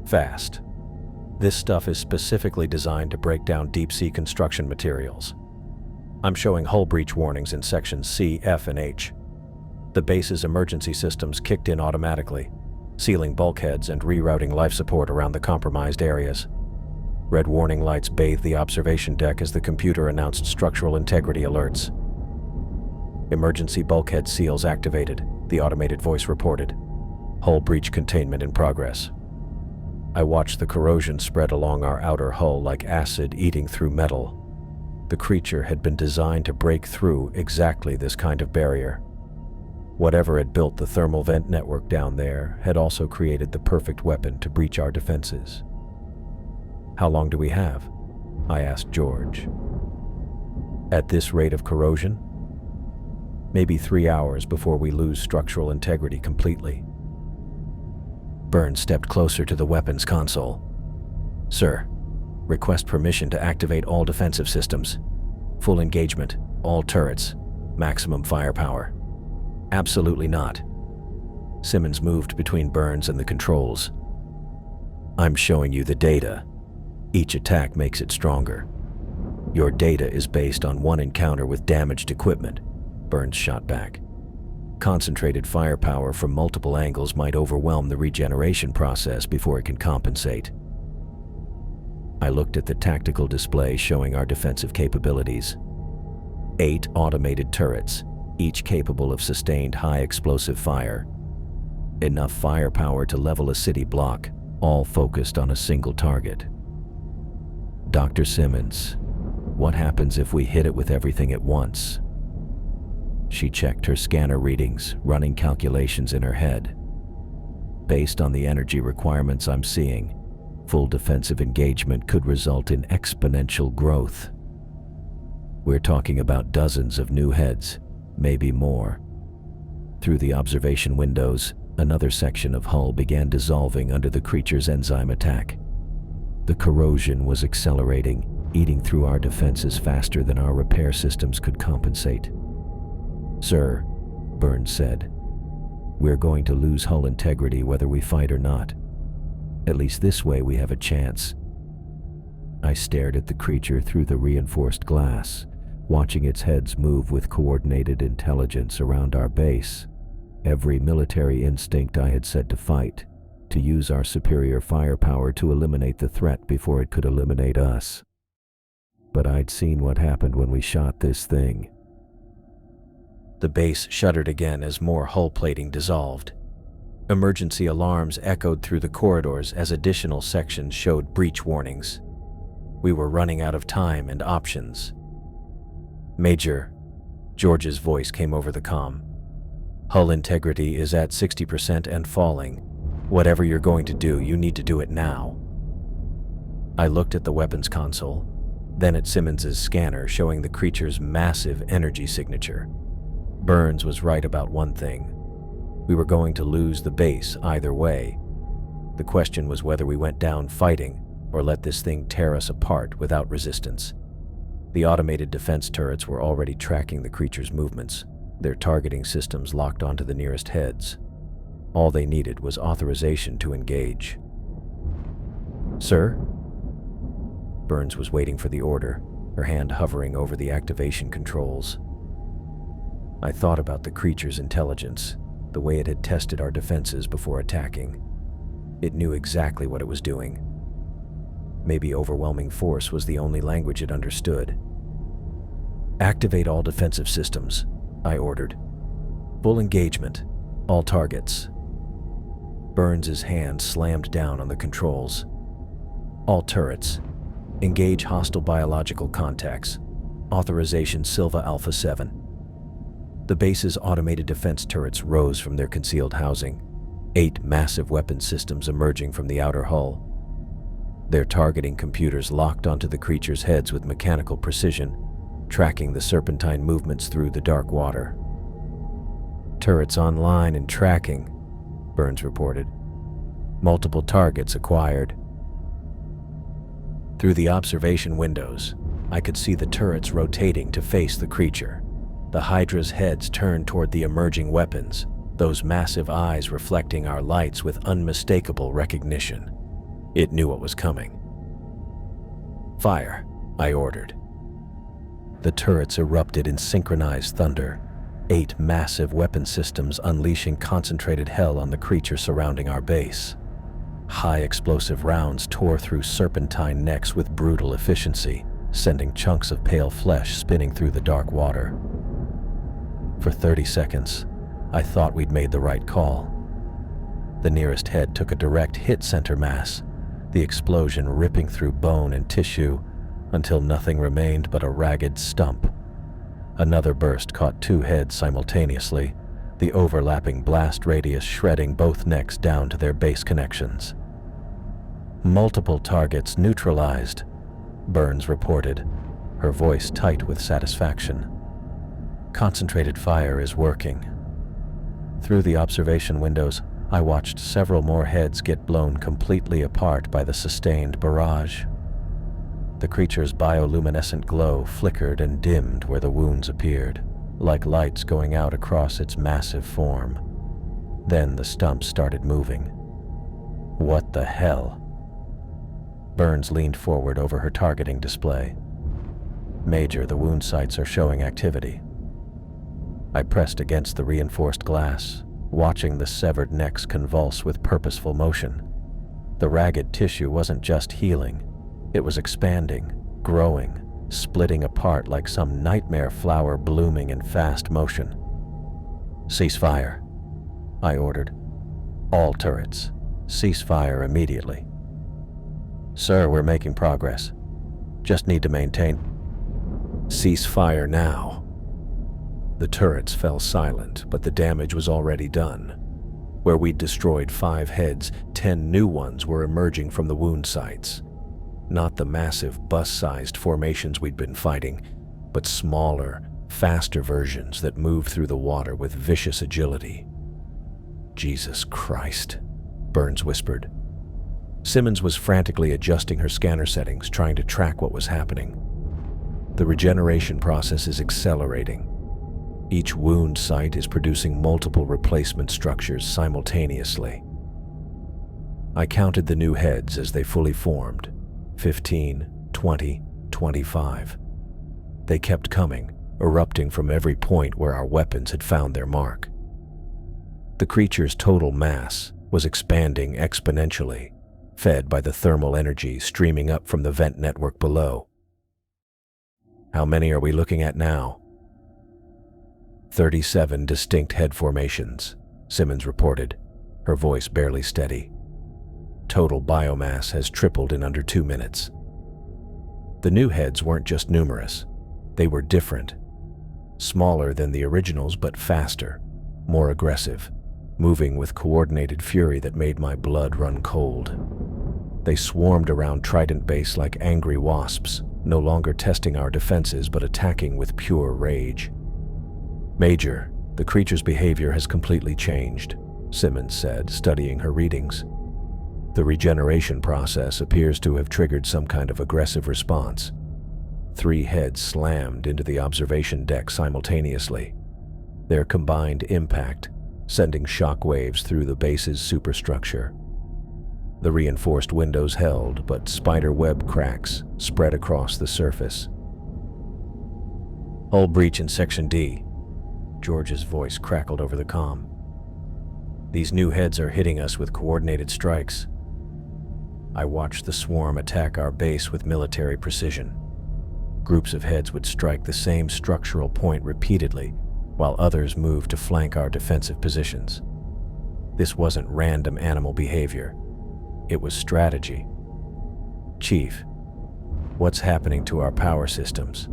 Fast. This stuff is specifically designed to break down deep-sea construction materials. I'm showing hull breach warnings in sections C, F, and H. The base's emergency systems kicked in automatically, sealing bulkheads and rerouting life support around the compromised areas. Red warning lights bathed the observation deck as the computer announced structural integrity alerts. Emergency bulkhead seals activated, the automated voice reported. Hull breach containment in progress. I watched the corrosion spread along our outer hull like acid eating through metal. The creature had been designed to break through exactly this kind of barrier. Whatever had built the thermal vent network down there had also created the perfect weapon to breach our defenses. How long do we have? I asked George. At this rate of corrosion? Maybe 3 hours before we lose structural integrity completely. Burns stepped closer to the weapons console. Sir, request permission to activate all defensive systems. Full engagement, all turrets, maximum firepower. Absolutely not. Simmons moved between Burns and the controls. I'm showing you the data. Each attack makes it stronger. Your data is based on one encounter with damaged equipment, Burns shot back. Concentrated firepower from multiple angles might overwhelm the regeneration process before it can compensate. I looked at the tactical display showing our defensive capabilities. 8 automated turrets, each capable of sustained high explosive fire. Enough firepower to level a city block, all focused on a single target. Dr. Simmons, what happens if we hit it with everything at once? She checked her scanner readings, running calculations in her head. Based on the energy requirements I'm seeing, full defensive engagement could result in exponential growth. We're talking about dozens of new heads, maybe more. Through the observation windows, another section of hull began dissolving under the creature's enzyme attack. The corrosion was accelerating, eating through our defenses faster than our repair systems could compensate. Sir, Burns said, we're going to lose hull integrity whether we fight or not. At least this way we have a chance. I stared at the creature through the reinforced glass, watching its heads move with coordinated intelligence around our base. Every military instinct I had set to fight, to use our superior firepower to eliminate the threat before it could eliminate us. But I'd seen what happened when we shot this thing. The base shuddered again as more hull plating dissolved. Emergency alarms echoed through the corridors as additional sections showed breach warnings. We were running out of time and options. "Major," George's voice came over the comm. "Hull integrity is at 60% and falling. Whatever you're going to do, you need to do it now." I looked at the weapons console, then at Simmons's scanner showing the creature's massive energy signature. Burns was right about one thing. We were going to lose the base either way. The question was whether we went down fighting or let this thing tear us apart without resistance. The automated defense turrets were already tracking the creature's movements, their targeting systems locked onto the nearest heads. All they needed was authorization to engage. "Sir?" Burns was waiting for the order, her hand hovering over the activation controls. I thought about the creature's intelligence, the way it had tested our defenses before attacking. It knew exactly what it was doing. Maybe overwhelming force was the only language it understood. "Activate all defensive systems," I ordered. "Full engagement, all targets." Burns's hand slammed down on the controls. "All turrets, engage hostile biological contacts. Authorization Silva Alpha 7. The base's automated defense turrets rose from their concealed housing, 8 massive weapon systems emerging from the outer hull. Their targeting computers locked onto the creature's heads with mechanical precision, tracking the serpentine movements through the dark water. "Turrets online and tracking," Burns reported. "Multiple targets acquired." Through the observation windows, I could see the turrets rotating to face the creature. The Hydra's heads turned toward the emerging weapons, those massive eyes reflecting our lights with unmistakable recognition. It knew what was coming. "Fire," I ordered. The turrets erupted in synchronized thunder, 8 massive weapon systems unleashing concentrated hell on the creature surrounding our base. High explosive rounds tore through serpentine necks with brutal efficiency, sending chunks of pale flesh spinning through the dark water. For 30 seconds, I thought we'd made the right call. The nearest head took a direct hit center mass, the explosion ripping through bone and tissue until nothing remained but a ragged stump. Another burst caught 2 heads simultaneously, the overlapping blast radius shredding both necks down to their base connections. "Multiple targets neutralized," Burns reported, her voice tight with satisfaction. "Concentrated fire is working." Through the observation windows, I watched several more heads get blown completely apart by the sustained barrage. The creature's bioluminescent glow flickered and dimmed where the wounds appeared, like lights going out across its massive form. Then the stumps started moving. "What the hell?" Burns leaned forward over her targeting display. "Major, the wound sites are showing activity." I pressed against the reinforced glass, watching the severed necks convulse with purposeful motion. The ragged tissue wasn't just healing, it was expanding, growing, splitting apart like some nightmare flower blooming in fast motion. "Cease fire," I ordered. "All turrets, cease fire immediately." "Sir, we're making progress. Just need to maintain." "Cease fire now." The turrets fell silent, but the damage was already done. Where we'd destroyed 5 heads, 10 new ones were emerging from the wound sites. Not the massive bus-sized formations we'd been fighting, but smaller, faster versions that moved through the water with vicious agility. "Jesus Christ," Burns whispered. Simmons was frantically adjusting her scanner settings, trying to track what was happening. The regeneration process is accelerating. Each wound site is producing multiple replacement structures simultaneously. I counted the new heads as they fully formed. 15, 20, 25. They kept coming, erupting from every point where our weapons had found their mark. The creature's total mass was expanding exponentially, fed by the thermal energy streaming up from the vent network below. How many are we looking at now? 37 distinct head formations, Simmons reported, her voice barely steady. Total biomass has tripled in under 2 minutes. The new heads weren't just numerous, they were different. Smaller than the originals, but faster, more aggressive, moving with coordinated fury that made my blood run cold. They swarmed around Trident base like angry wasps, no longer testing our defenses but attacking with pure rage. Major, the creature's behavior has completely changed, Simmons said, studying her readings. The regeneration process appears to have triggered some kind of aggressive response. 3 heads slammed into the observation deck simultaneously, their combined impact sending shock waves through the base's superstructure. The reinforced windows held, but spider web cracks spread across the surface. Hull breach in Section D. George's voice crackled over the comm. These new heads are hitting us with coordinated strikes. I watched the swarm attack our base with military precision. Groups of heads would strike the same structural point repeatedly, while others moved to flank our defensive positions. This wasn't random animal behavior. It was strategy. Chief, what's happening to our power systems?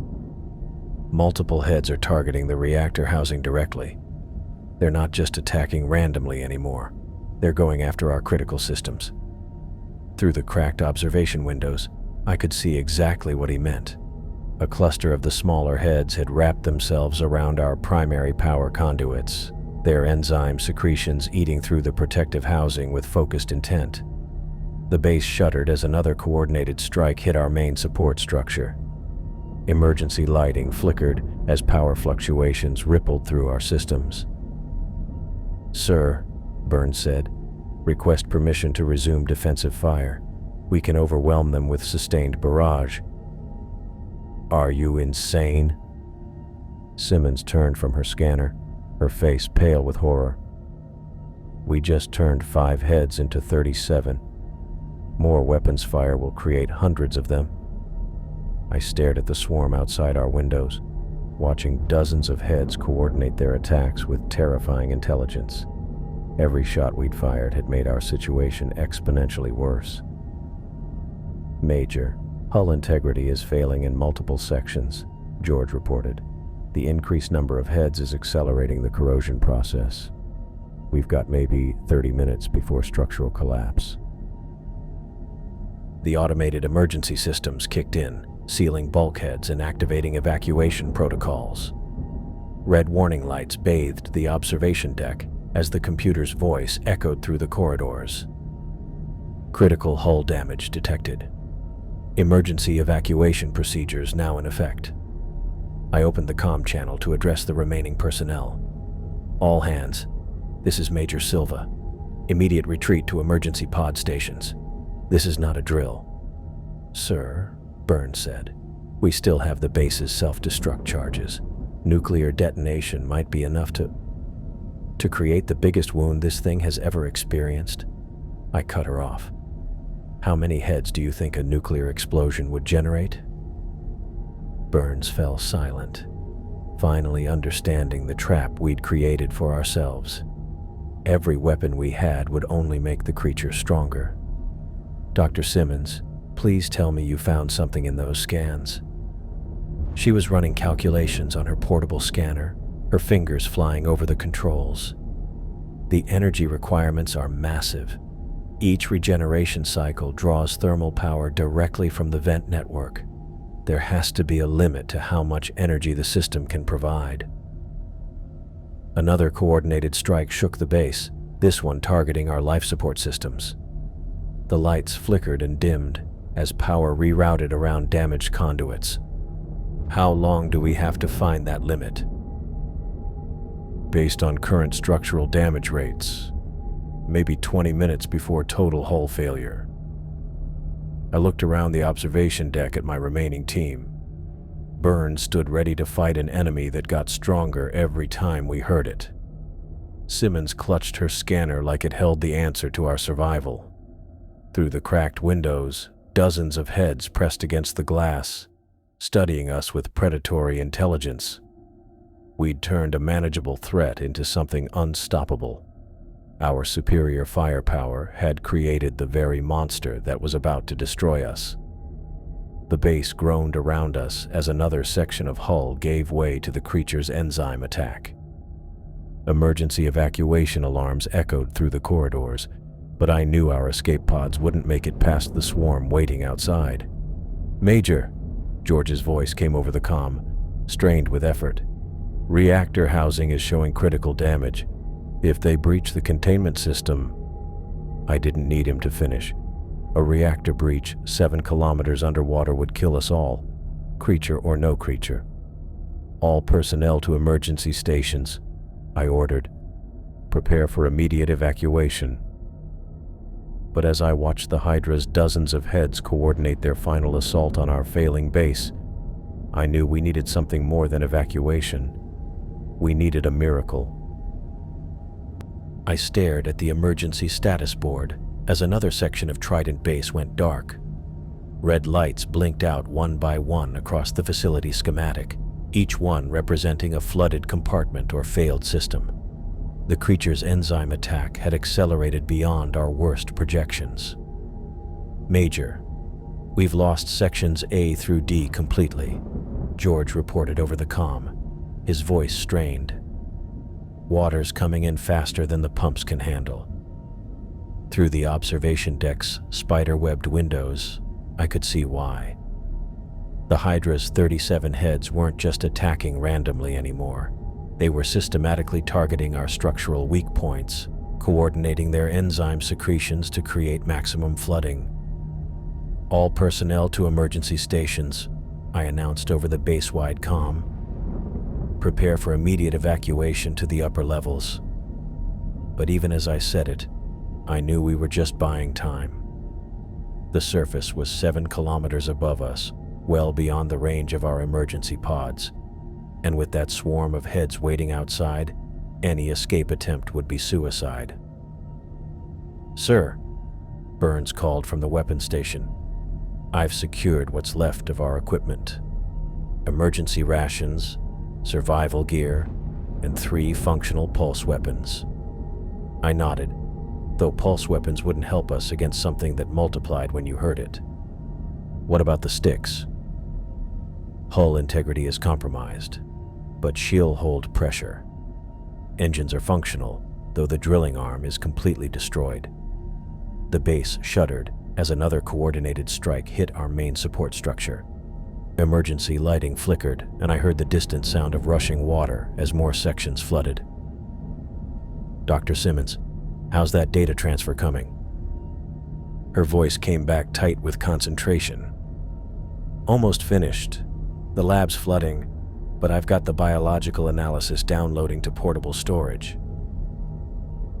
Multiple heads are targeting the reactor housing directly. They're not just attacking randomly anymore. They're going after our critical systems. Through the cracked observation windows, I could see exactly what he meant. A cluster of the smaller heads had wrapped themselves around our primary power conduits, their enzyme secretions eating through the protective housing with focused intent. The base shuddered as another coordinated strike hit our main support structure. Emergency lighting flickered as power fluctuations rippled through our systems. "Sir," Burns said, "request permission to resume defensive fire. We can overwhelm them with sustained barrage." "Are you insane?" Simmons turned from her scanner, her face pale with horror. "We just turned 5 heads into 37. More weapons fire will create hundreds of them." I stared at the swarm outside our windows, watching dozens of heads coordinate their attacks with terrifying intelligence. Every shot we'd fired had made our situation exponentially worse. "Major, hull integrity is failing in multiple sections," George reported. "The increased number of heads is accelerating the corrosion process. We've got maybe 30 minutes before structural collapse." The automated emergency systems kicked in, sealing bulkheads and activating evacuation protocols. Red warning lights bathed the observation deck as the computer's voice echoed through the corridors. "Critical hull damage detected. Emergency evacuation procedures now in effect." I opened the comm channel to address the remaining personnel. "All hands, this is Major Silva. Immediate retreat to emergency pod stations. This is not a drill." "Sir," Burns said, "we still have the base's self-destruct charges. Nuclear detonation might be enough to create the biggest wound this thing has ever experienced." I cut her off. "How many heads do you think a nuclear explosion would generate?" Burns fell silent, finally understanding the trap we'd created for ourselves. Every weapon we had would only make the creature stronger. "Dr. Simmons, please tell me you found something in those scans." She was running calculations on her portable scanner, her fingers flying over the controls. "The energy requirements are massive. Each regeneration cycle draws thermal power directly from the vent network. There has to be a limit to how much energy the system can provide." Another coordinated strike shook the base, this one targeting our life support systems. The lights flickered and dimmed as power rerouted around damaged conduits. "How long do we have to find that limit?" "Based on current structural damage rates, maybe 20 minutes before total hull failure. I looked around the observation deck at my remaining team. Burns stood ready to fight an enemy that got stronger every time we heard it. Simmons clutched her scanner like it held the answer to our survival. Through the cracked windows, dozens of heads pressed against the glass, studying us with predatory intelligence. We'd turned a manageable threat into something unstoppable. Our superior firepower had created the very monster that was about to destroy us. The base groaned around us as another section of hull gave way to the creature's enzyme attack. Emergency evacuation alarms echoed through the corridors, but I knew our escape pods wouldn't make it past the swarm waiting outside. "Major," George's voice came over the comm, strained with effort. "Reactor housing is showing critical damage. If they breach the containment system..." I didn't need him to finish. A reactor breach 7 kilometers underwater would kill us all, creature or no creature. "All personnel to emergency stations," I ordered. "Prepare for immediate evacuation." But as I watched the Hydra's dozens of heads coordinate their final assault on our failing base, I knew we needed something more than evacuation. We needed a miracle. I stared at the emergency status board as another section of Trident base went dark. Red lights blinked out one by one across the facility schematic, each one representing a flooded compartment or failed system. The creature's enzyme attack had accelerated beyond our worst projections. "Major, we've lost sections A through D completely," George reported over the comm, his voice strained. "Water's coming in faster than the pumps can handle." Through the observation deck's spider-webbed windows, I could see why. The Hydra's 37 heads weren't just attacking randomly anymore. They were systematically targeting our structural weak points, coordinating their enzyme secretions to create maximum flooding. "All personnel to emergency stations," I announced over the base-wide comm. "Prepare for immediate evacuation to the upper levels." But even as I said it, I knew we were just buying time. The surface was 7 kilometers above us, well beyond the range of our emergency pods. And with that swarm of heads waiting outside, any escape attempt would be suicide. "Sir," Burns called from the weapons station, "I've secured what's left of our equipment. Emergency rations, survival gear, and 3 functional pulse weapons." I nodded, though pulse weapons wouldn't help us against something that multiplied when you heard it. "What about the sticks?" "Hull integrity is compromised, but she'll hold pressure. Engines are functional, though the drilling arm is completely destroyed." The base shuddered as another coordinated strike hit our main support structure. Emergency lighting flickered, and I heard the distant sound of rushing water as more sections flooded. "Dr. Simmons, how's that data transfer coming?" Her voice came back tight with concentration. "Almost finished. The lab's flooding, but I've got the biological analysis downloading to portable storage."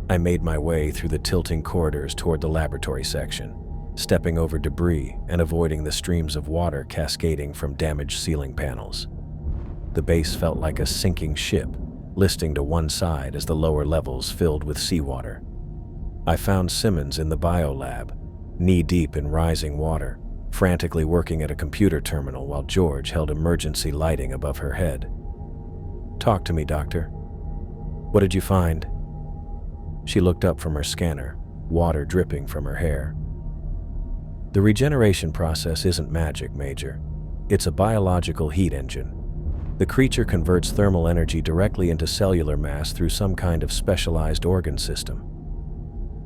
I made my way through the tilting corridors toward the laboratory section, stepping over debris and avoiding the streams of water cascading from damaged ceiling panels. The base felt like a sinking ship, listing to one side as the lower levels filled with seawater. I found Simmons in the biolab, knee-deep in rising water, frantically working at a computer terminal while George held emergency lighting above her head. "Talk to me, Doctor. What did you find?" She looked up from her scanner, water dripping from her hair. "The regeneration process isn't magic, Major. It's a biological heat engine. The creature converts thermal energy directly into cellular mass through some kind of specialized organ system."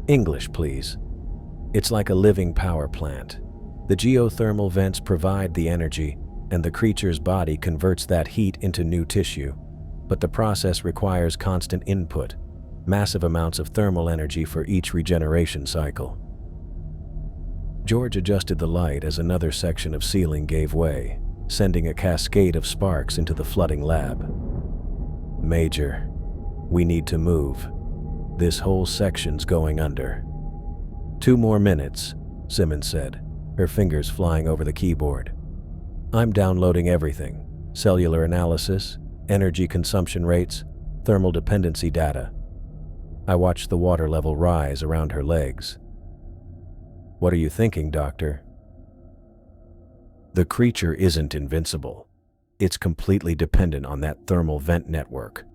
"English, please." "It's like a living power plant. The geothermal vents provide the energy, and the creature's body converts that heat into new tissue. But the process requires constant input, massive amounts of thermal energy for each regeneration cycle." George adjusted the light as another section of ceiling gave way, sending a cascade of sparks into the flooding lab. "Major, we need to move." This whole section's going under. 2 more minutes, Simmons said, her fingers flying over the keyboard. I'm downloading everything: cellular analysis, energy consumption rates, thermal dependency data. I watched the water level rise around her legs. What are you thinking, Doctor? The creature isn't invincible. It's completely dependent on that thermal vent network.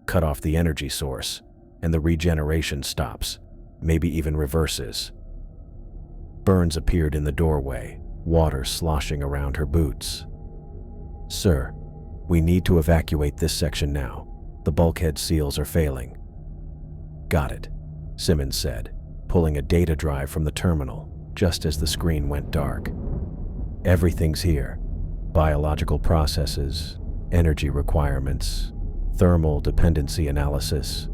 Cut off the energy source, and the regeneration stops, maybe even reverses. Burns appeared in the doorway, water sloshing around her boots. Sir, we need to evacuate this section now. The bulkhead seals are failing. Got it, Simmons said, pulling a data drive from the terminal just as the screen went dark. Everything's here: biological processes, energy requirements, thermal dependency analysis.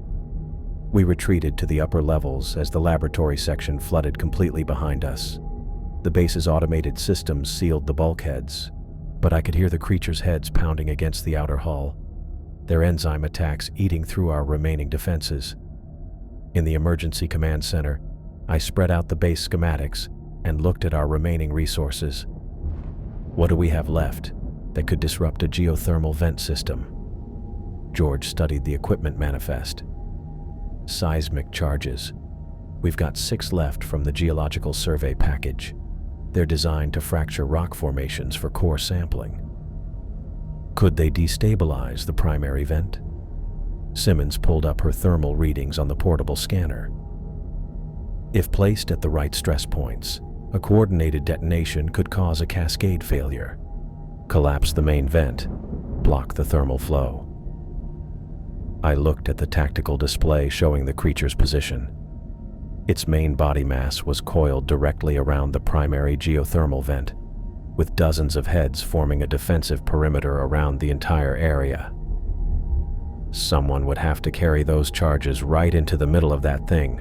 We retreated to the upper levels as the laboratory section flooded completely behind us. The base's automated systems sealed the bulkheads, but I could hear the creatures' heads pounding against the outer hull, their enzyme attacks eating through our remaining defenses. In the emergency command center, I spread out the base schematics and looked at our remaining resources. What do we have left that could disrupt a geothermal vent system? George studied the equipment manifest. Seismic charges. We've got 6 left from the geological survey package. They're designed to fracture rock formations for core sampling. Could they destabilize the primary vent? Simmons pulled up her thermal readings on the portable scanner. If placed at the right stress points, a coordinated detonation could cause a cascade failure, collapse the main vent, block the thermal flow. I looked at the tactical display showing the creature's position. Its main body mass was coiled directly around the primary geothermal vent, with dozens of heads forming a defensive perimeter around the entire area. Someone would have to carry those charges right into the middle of that thing.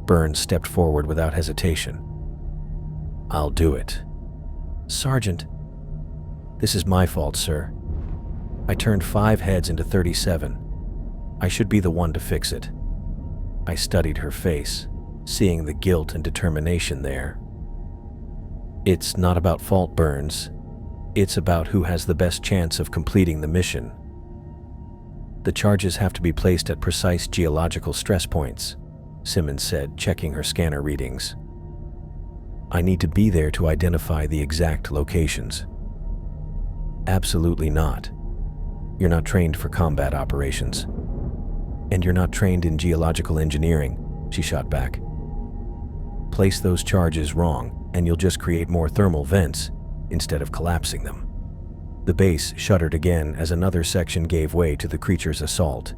Burns stepped forward without hesitation. I'll do it. Sergeant, this is my fault, sir. I turned 5 heads into 37. I should be the one to fix it. I studied her face, seeing the guilt and determination there. It's not about fault, Burns. It's about who has the best chance of completing the mission. The charges have to be placed at precise geological stress points, Simmons said, checking her scanner readings. I need to be there to identify the exact locations. Absolutely not. You're not trained for combat operations. And you're not trained in geological engineering, she shot back. Place those charges wrong, and you'll just create more thermal vents instead of collapsing them. The base shuddered again as another section gave way to the creature's assault.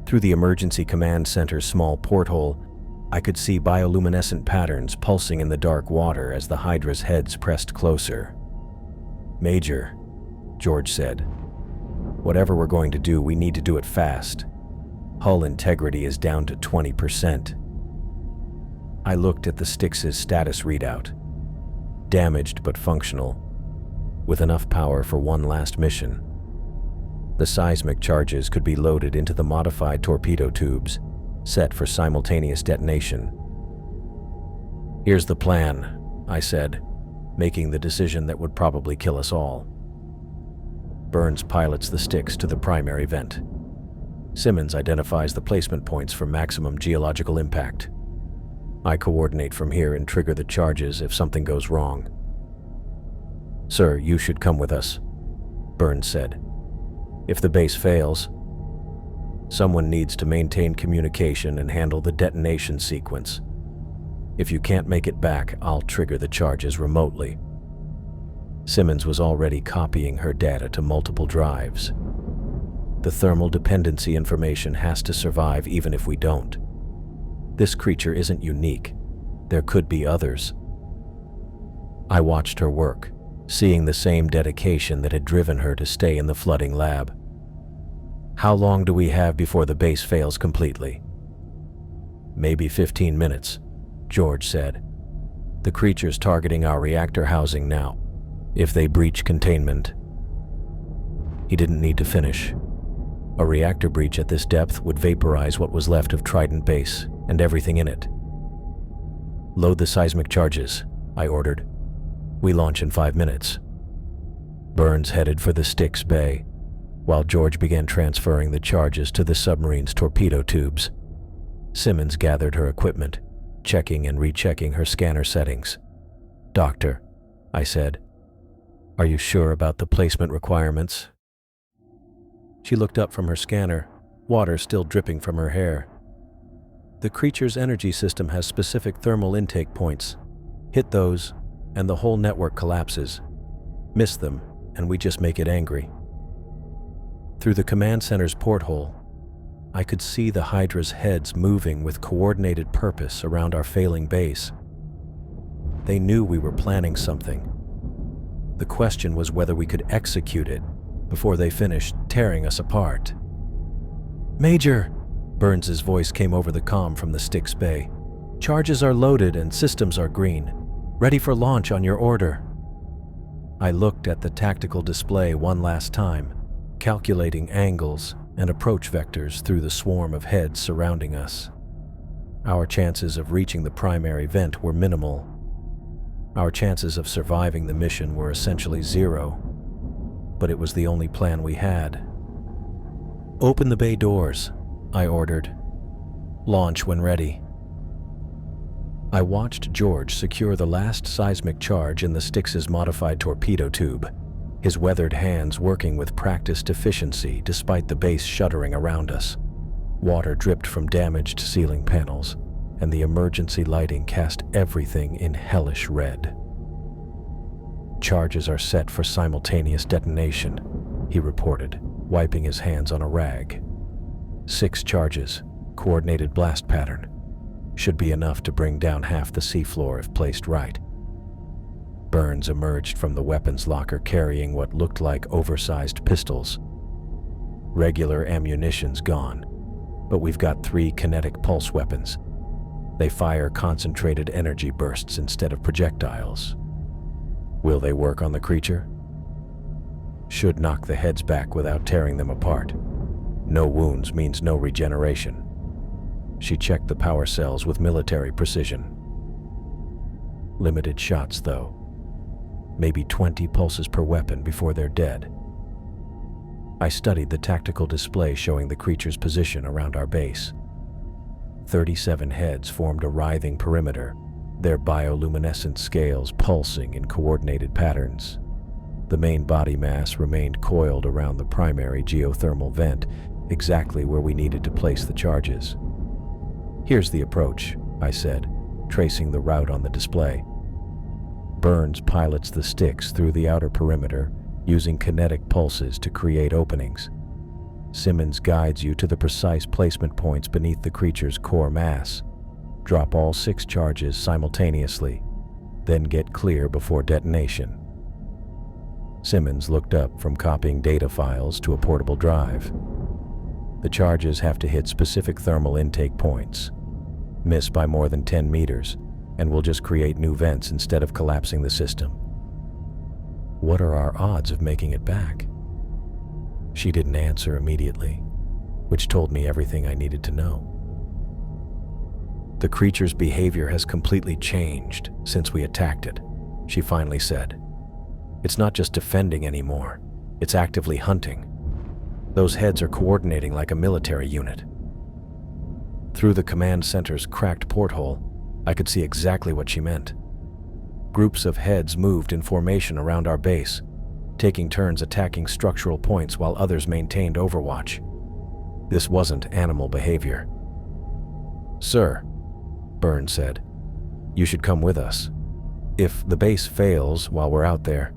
Through the emergency command center's small porthole, I could see bioluminescent patterns pulsing in the dark water as the Hydra's heads pressed closer. Major, George said, whatever we're going to do, we need to do it fast. Hull integrity is down to 20%. I looked at the Styx's status readout. Damaged but functional, with enough power for one last mission. The seismic charges could be loaded into the modified torpedo tubes, set for simultaneous detonation. Here's the plan, I said, making the decision that would probably kill us all. Burns pilots the Styx to the primary vent. Simmons identifies the placement points for maximum geological impact. I coordinate from here and trigger the charges if something goes wrong. Sir, you should come with us, Burns said. If the base fails, someone needs to maintain communication and handle the detonation sequence. If you can't make it back, I'll trigger the charges remotely. Simmons was already copying her data to multiple drives. The thermal dependency information has to survive even if we don't. This creature isn't unique. There could be others. I watched her work, seeing the same dedication that had driven her to stay in the flooding lab. How long do we have before the base fails completely? Maybe 15 minutes, George said. The creature's targeting our reactor housing now. If they breach containment. He didn't need to finish. A reactor breach at this depth would vaporize what was left of Trident base and everything in it. "Load the seismic charges," I ordered. "We launch in 5 minutes." Burns headed for the Styx Bay, while George began transferring the charges to the submarine's torpedo tubes. Simmons gathered her equipment, checking and rechecking her scanner settings. "Doctor," I said, "are you sure about the placement requirements?" She looked up from her scanner, water still dripping from her hair. "The creature's energy system has specific thermal intake points. Hit those, and the whole network collapses. Miss them, and we just make it angry." Through the command center's porthole, I could see the Hydra's heads moving with coordinated purpose around our failing base. They knew we were planning something. The question was whether we could execute it before they finished tearing us apart. "Major!" Burns's voice came over the comm from the Styx Bay. "Charges are loaded and systems are green. Ready for launch on your order." I looked at the tactical display one last time, calculating angles and approach vectors through the swarm of heads surrounding us. Our chances of reaching the primary vent were minimal. Our chances of surviving the mission were essentially zero, but it was the only plan we had. "Open the bay doors," I ordered. "Launch when ready." I watched George secure the last seismic charge in the Styx's modified torpedo tube, his weathered hands working with practiced efficiency despite the base shuddering around us. Water dripped from damaged ceiling panels, and the emergency lighting cast everything in hellish red. "Charges are set for simultaneous detonation," he reported, wiping his hands on a rag. 6 charges, coordinated blast pattern. Should be enough to bring down half the seafloor if placed right. Burns emerged from the weapons locker carrying what looked like oversized pistols. "Regular ammunition's gone, but we've got 3 kinetic pulse weapons. They fire concentrated energy bursts instead of projectiles. Will they work on the creature? Should knock the heads back without tearing them apart. No wounds means no regeneration." She checked the power cells with military precision. "Limited shots, though. Maybe 20 pulses per weapon before they're dead." I studied the tactical display showing the creature's position around our base. 37 heads formed a writhing perimeter, their bioluminescent scales pulsing in coordinated patterns. The main body mass remained coiled around the primary geothermal vent, exactly where we needed to place the charges. "Here's the approach," I said, tracing the route on the display. Burns pilots the Styx through the outer perimeter, using kinetic pulses to create openings. Simmons guides you to the precise placement points beneath the creature's core mass. Drop all 6 charges simultaneously, then get clear before detonation. Simmons looked up from copying data files to a portable drive. "The charges have to hit specific thermal intake points. Miss by more than 10 meters, and we'll just create new vents instead of collapsing the system." "What are our odds of making it back?" She didn't answer immediately, which told me everything I needed to know. "The creature's behavior has completely changed since we attacked it," she finally said. "It's not just defending anymore, it's actively hunting. Those heads are coordinating like a military unit." Through the command center's cracked porthole, I could see exactly what she meant. Groups of heads moved in formation around our base, taking turns attacking structural points while others maintained overwatch. This wasn't animal behavior. "Sir," Burns said, "you should come with us. If the base fails while we're out there,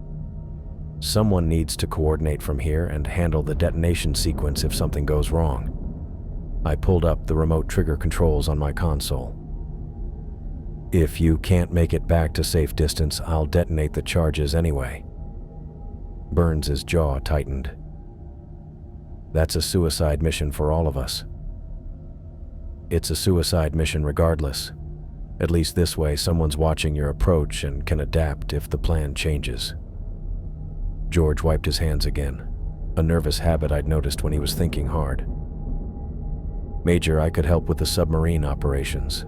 someone needs to coordinate from here and handle the detonation sequence if something goes wrong." I pulled up the remote trigger controls on my console. "If you can't make it back to safe distance, I'll detonate the charges anyway." Burns's jaw tightened. "That's a suicide mission for all of us." "It's a suicide mission regardless. At least this way, someone's watching your approach and can adapt if the plan changes." George wiped his hands again. a nervous habit I'd noticed when he was thinking hard. "Major, I could help with the submarine operations.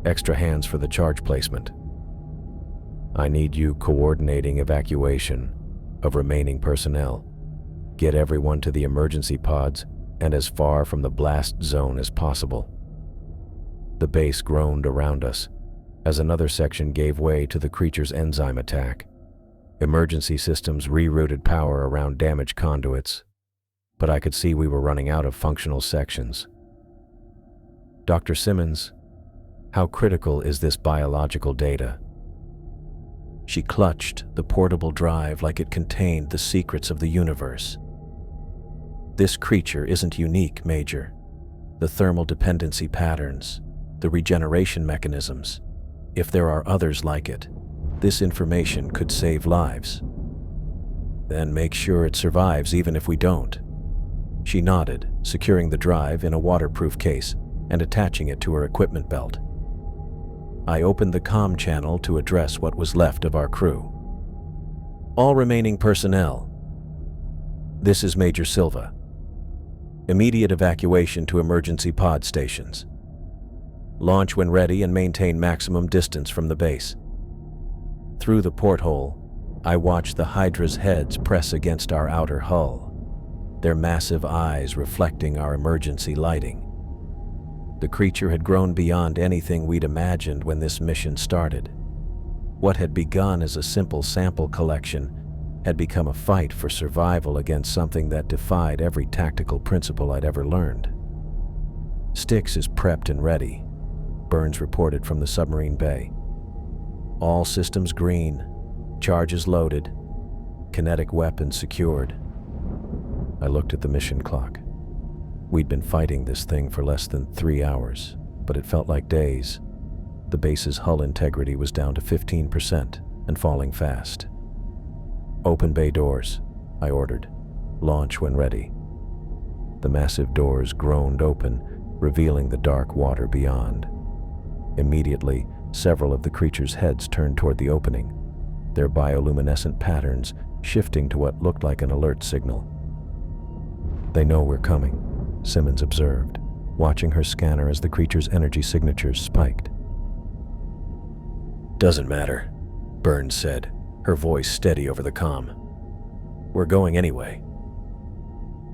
Extra hands for the charge placement. I need you coordinating evacuation of remaining personnel. Get everyone to the emergency pods and as far from the blast zone as possible." The base groaned around us as another section gave way to the creature's enzyme attack. Emergency systems rerouted power around damaged conduits, but I could see we were running out of functional sections. "Dr. Simmons, how critical is this biological data?" She clutched the portable drive like it contained the secrets of the universe. "This creature isn't unique, Major. The thermal dependency patterns, the regeneration mechanisms, if there are others like it, this information could save lives." "Then make sure it survives even if we don't." She nodded, securing the drive in a waterproof case and attaching it to her equipment belt. I opened the comm channel to address what was left of our crew. "All remaining personnel. This is Major Silva. Immediate evacuation to emergency pod stations. Launch when ready and maintain maximum distance from the base." Through the porthole, I watched the Hydra's heads press against our outer hull, their massive eyes reflecting our emergency lighting. The creature had grown beyond anything we'd imagined when this mission started. What had begun as a simple sample collection had become a fight for survival against something that defied every tactical principle I'd ever learned. "Styx is prepped and ready," Burns reported from the submarine bay. "All systems green, charges loaded, kinetic weapons secured." I looked at the mission clock. We'd been fighting this thing for less than 3 hours, but it felt like days. The base's hull integrity was down to 15% and falling fast. "Open bay doors," I ordered. "Launch when ready." The massive doors groaned open, revealing the dark water beyond. Immediately, several of the creature's heads turned toward the opening, their bioluminescent patterns shifting to what looked like an alert signal. "They know we're coming," Simmons observed, watching her scanner as the creature's energy signatures spiked. "Doesn't matter," Burns said, her voice steady over the comm. "We're going anyway."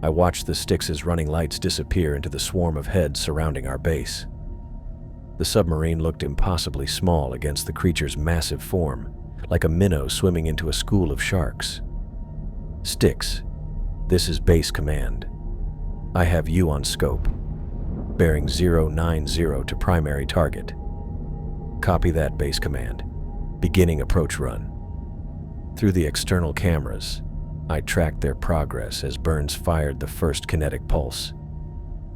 I watched the Styx's running lights disappear into the swarm of heads surrounding our base. The submarine looked impossibly small against the creature's massive form, like a minnow swimming into a school of sharks. "Styx, this is base command. I have you on scope. Bearing 090 to primary target." "Copy that, base command. Beginning approach run." Through the external cameras, I tracked their progress as Burns fired the first kinetic pulse.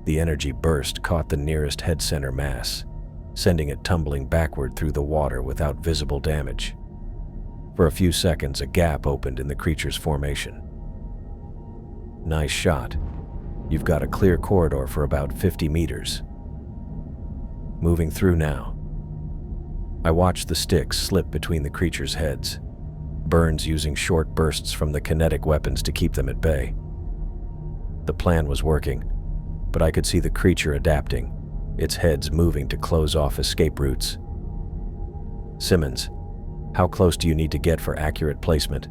The energy burst caught the nearest head center mass, sending it tumbling backward through the water without visible damage. For a few seconds, a gap opened in the creature's formation. "Nice shot. You've got a clear corridor for about 50 meters. Moving through now." I watched the Styx slip between the creature's heads, Burns using short bursts from the kinetic weapons to keep them at bay. The plan was working, but I could see the creature adapting, its heads moving to close off escape routes. "Simmons, how close do you need to get for accurate placement?"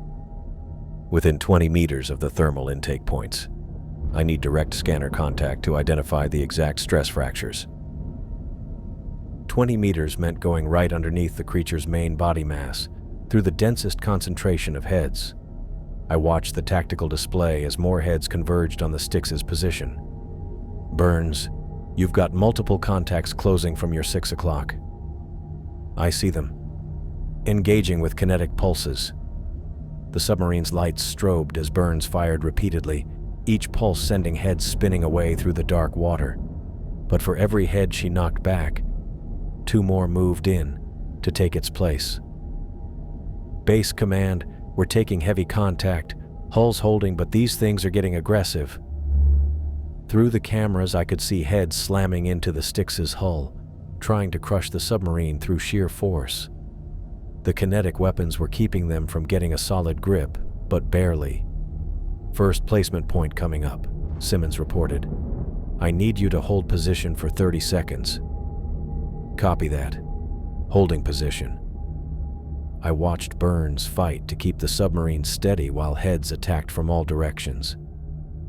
"Within 20 meters of the thermal intake points. I need direct scanner contact to identify the exact stress fractures." 20 meters meant going right underneath the creature's main body mass, through the densest concentration of heads. I watched the tactical display as more heads converged on the Styx's position. "Burns, you've got multiple contacts closing from your 6 o'clock. "I see them. Engaging with kinetic pulses." The submarine's lights strobed as Burns fired repeatedly, each pulse sending heads spinning away through the dark water. But for every head she knocked back, 2 more moved in to take its place. "Base command, we're taking heavy contact. Hull's holding, but these things are getting aggressive." Through the cameras, I could see heads slamming into the Styx's hull, trying to crush the submarine through sheer force. The kinetic weapons were keeping them from getting a solid grip, but barely. First placement point coming up, Simmons reported. I need you to hold position for 30 seconds. Copy that. Holding position. I watched Burns fight to keep the submarine steady while heads attacked from all directions.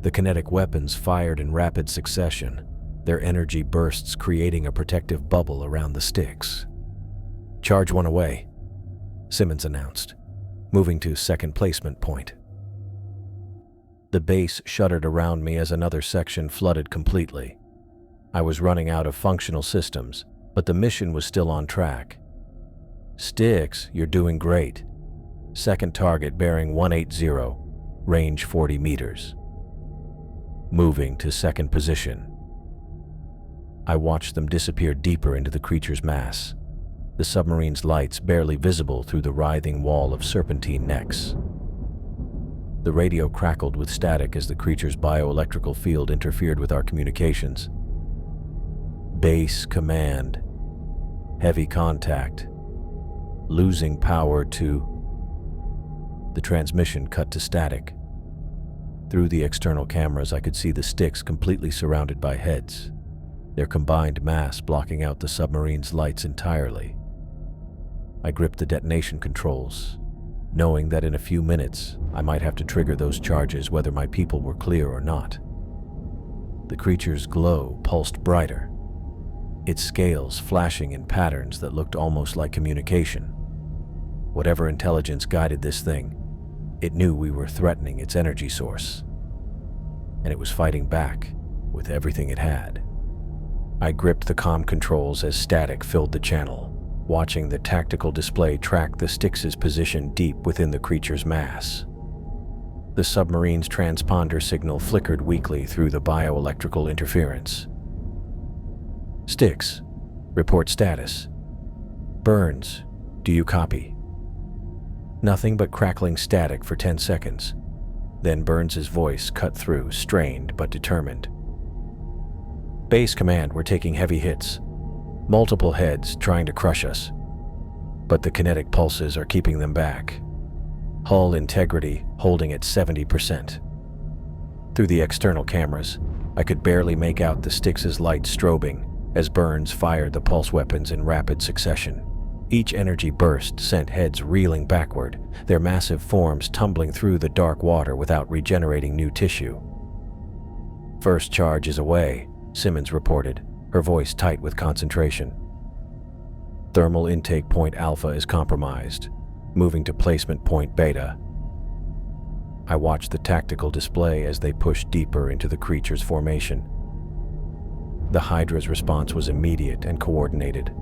The kinetic weapons fired in rapid succession, their energy bursts creating a protective bubble around the sticks. Charge one away, Simmons announced, moving to second placement point. The base shuddered around me as another section flooded completely. I was running out of functional systems, but the mission was still on track. Sticks, you're doing great. Second target bearing 180, range 40 meters. Moving to second position. I watched them disappear deeper into the creature's mass, the submarine's lights barely visible through the writhing wall of serpentine necks. The radio crackled with static as the creature's bioelectrical field interfered with our communications. Base command. Heavy contact. Losing power to... The transmission cut to static. Through the external cameras, I could see the sticks completely surrounded by heads, their combined mass blocking out the submarine's lights entirely. I gripped the detonation controls, knowing that in a few minutes I might have to trigger those charges whether my people were clear or not. The creature's glow pulsed brighter, its scales flashing in patterns that looked almost like communication. Whatever intelligence guided this thing, it knew we were threatening its energy source, and it was fighting back with everything it had. I gripped the comm controls as static filled the channel, watching the tactical display track the Styx's position deep within the creature's mass. The submarine's transponder signal flickered weakly through the bioelectrical interference. Styx, report status. Burns, do you copy? Nothing but crackling static for 10 seconds. Then Burns's voice cut through, strained but determined. Base command, we're taking heavy hits. Multiple heads trying to crush us, but the kinetic pulses are keeping them back. Hull integrity holding at 70%. Through the external cameras, I could barely make out the Styx's lights strobing as Burns fired the pulse weapons in rapid succession. Each energy burst sent heads reeling backward, their massive forms tumbling through the dark water without regenerating new tissue. First charge is away, Simmons reported, her voice tight with concentration. Thermal intake point Alpha is compromised, moving to placement point Beta. I watched the tactical display as they pushed deeper into the creature's formation. The Hydra's response was immediate and coordinated.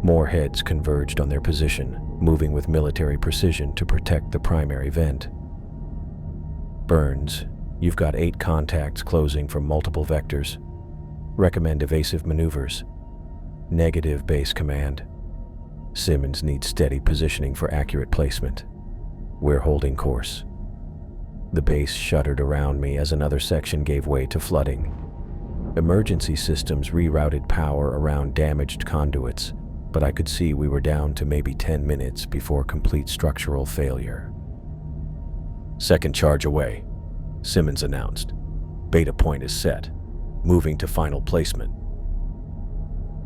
More heads converged on their position, moving with military precision to protect the primary vent. Burns, you've got 8 contacts closing from multiple vectors. Recommend evasive maneuvers. Negative base command. Simmons needs steady positioning for accurate placement. We're holding course. The base shuddered around me as another section gave way to flooding. Emergency systems rerouted power around damaged conduits, but I could see we were down to maybe 10 minutes before complete structural failure. Second charge away, Simmons announced. Beta point is set. Moving to final placement.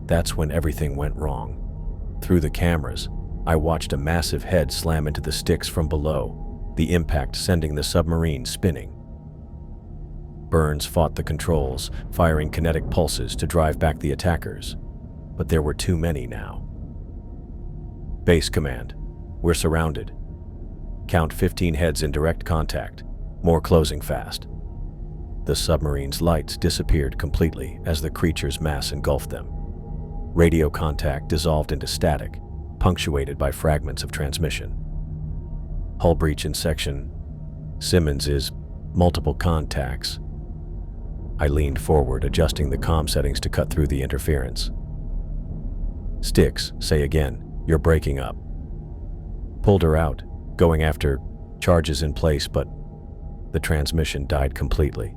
That's when everything went wrong. Through the cameras, I watched a massive head slam into the Styx from below, the impact sending the submarine spinning. Burns fought the controls, firing kinetic pulses to drive back the attackers, but there were too many now. Base command, we're surrounded. Count 15 heads in direct contact, more closing fast. The submarine's lights disappeared completely as the creature's mass engulfed them. Radio contact dissolved into static, punctuated by fragments of transmission. Hull breach in section. Simmons is multiple contacts. I leaned forward, adjusting the comm settings to cut through the interference. Styx, say again, you're breaking up. Pulled her out, going after charges in place, but the transmission died completely.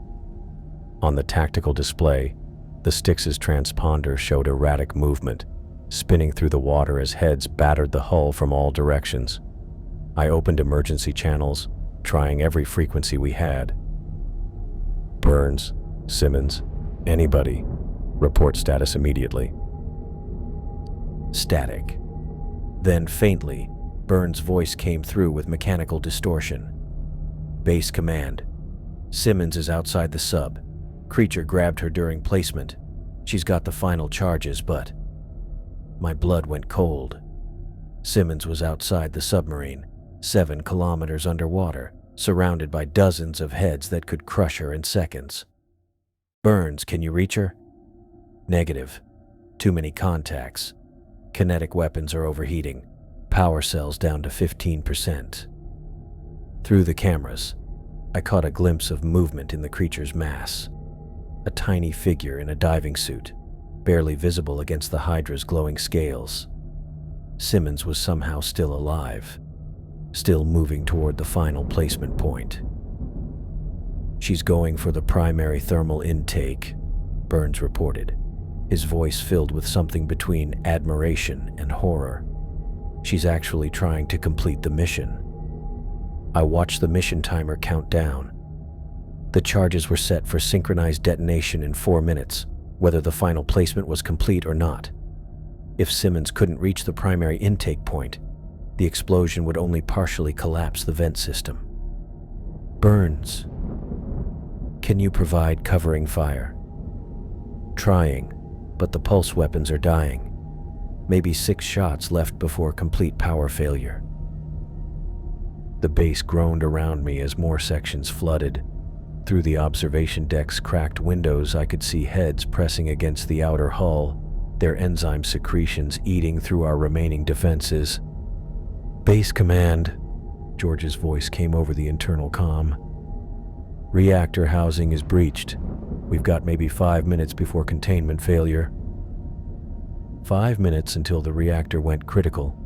On the tactical display, the Styx's transponder showed erratic movement, spinning through the water as heads battered the hull from all directions. I opened emergency channels, trying every frequency we had, Burns, Simmons, anybody. Report status immediately. Static. Then faintly, Burns' voice came through with mechanical distortion. Base command. Simmons is outside the sub. Creature grabbed her during placement. She's got the final charges, but... My blood went cold. Simmons was outside the submarine, 7 kilometers underwater, surrounded by dozens of heads that could crush her in seconds. Burns, can you reach her? Negative. Too many contacts. Kinetic weapons are overheating. Power cells down to 15%. Through the cameras, I caught a glimpse of movement in the creature's mass. A tiny figure in a diving suit, barely visible against the Hydra's glowing scales. Simmons was somehow still alive, still moving toward the final placement point. She's going for the primary thermal intake, Burns reported, his voice filled with something between admiration and horror. She's actually trying to complete the mission. I watched the mission timer count down. The charges were set for synchronized detonation in 4 minutes, whether the final placement was complete or not. If Simmons couldn't reach the primary intake point, the explosion would only partially collapse the vent system. Burns, can you provide covering fire? Trying, but the pulse weapons are dying. Maybe 6 shots left before complete power failure. The base groaned around me as more sections flooded. Through the observation deck's cracked windows, I could see heads pressing against the outer hull, their enzyme secretions eating through our remaining defenses. Base command, George's voice came over the internal comm. Reactor housing is breached. We've got maybe 5 minutes before containment failure. 5 minutes until the reactor went critical.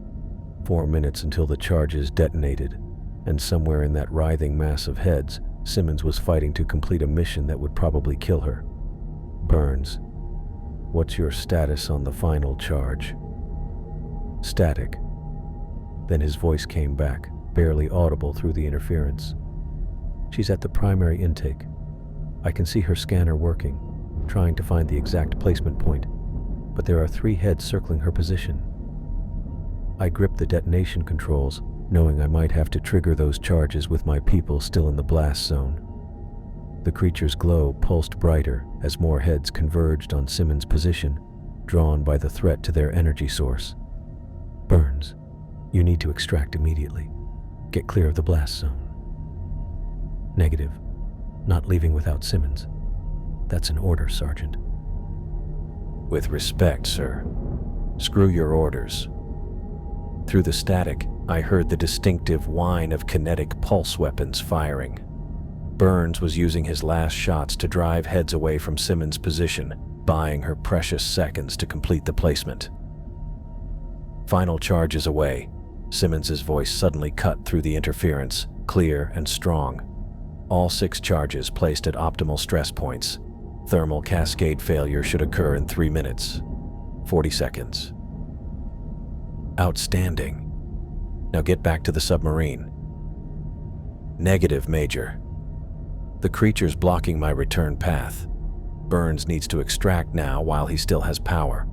4 minutes until the charges detonated. And somewhere in that writhing mass of heads, Simmons was fighting to complete a mission that would probably kill her. Burns, what's your status on the final charge? Static. Then his voice came back, barely audible through the interference. She's at the primary intake. I can see her scanner working, trying to find the exact placement point, but there are 3 heads circling her position. I gripped the detonation controls, knowing I might have to trigger those charges with my people still in the blast zone. The creature's glow pulsed brighter as more heads converged on Simmons' position, drawn by the threat to their energy source. Burns, you need to extract immediately. Get clear of the blast zone. Negative. Not leaving without Simmons. That's an order, Sergeant. With respect, sir. Screw your orders. Through the static, I heard the distinctive whine of kinetic pulse weapons firing. Burns was using his last shots to drive heads away from Simmons' position, buying her precious seconds to complete the placement. Final charges away. Simmons' voice suddenly cut through the interference, clear and strong. All 6 charges placed at optimal stress points. Thermal cascade failure should occur in 3 minutes. 40 seconds. Outstanding. Now get back to the submarine. Negative, Major. The creature's blocking my return path. Burns needs to extract now while he still has power.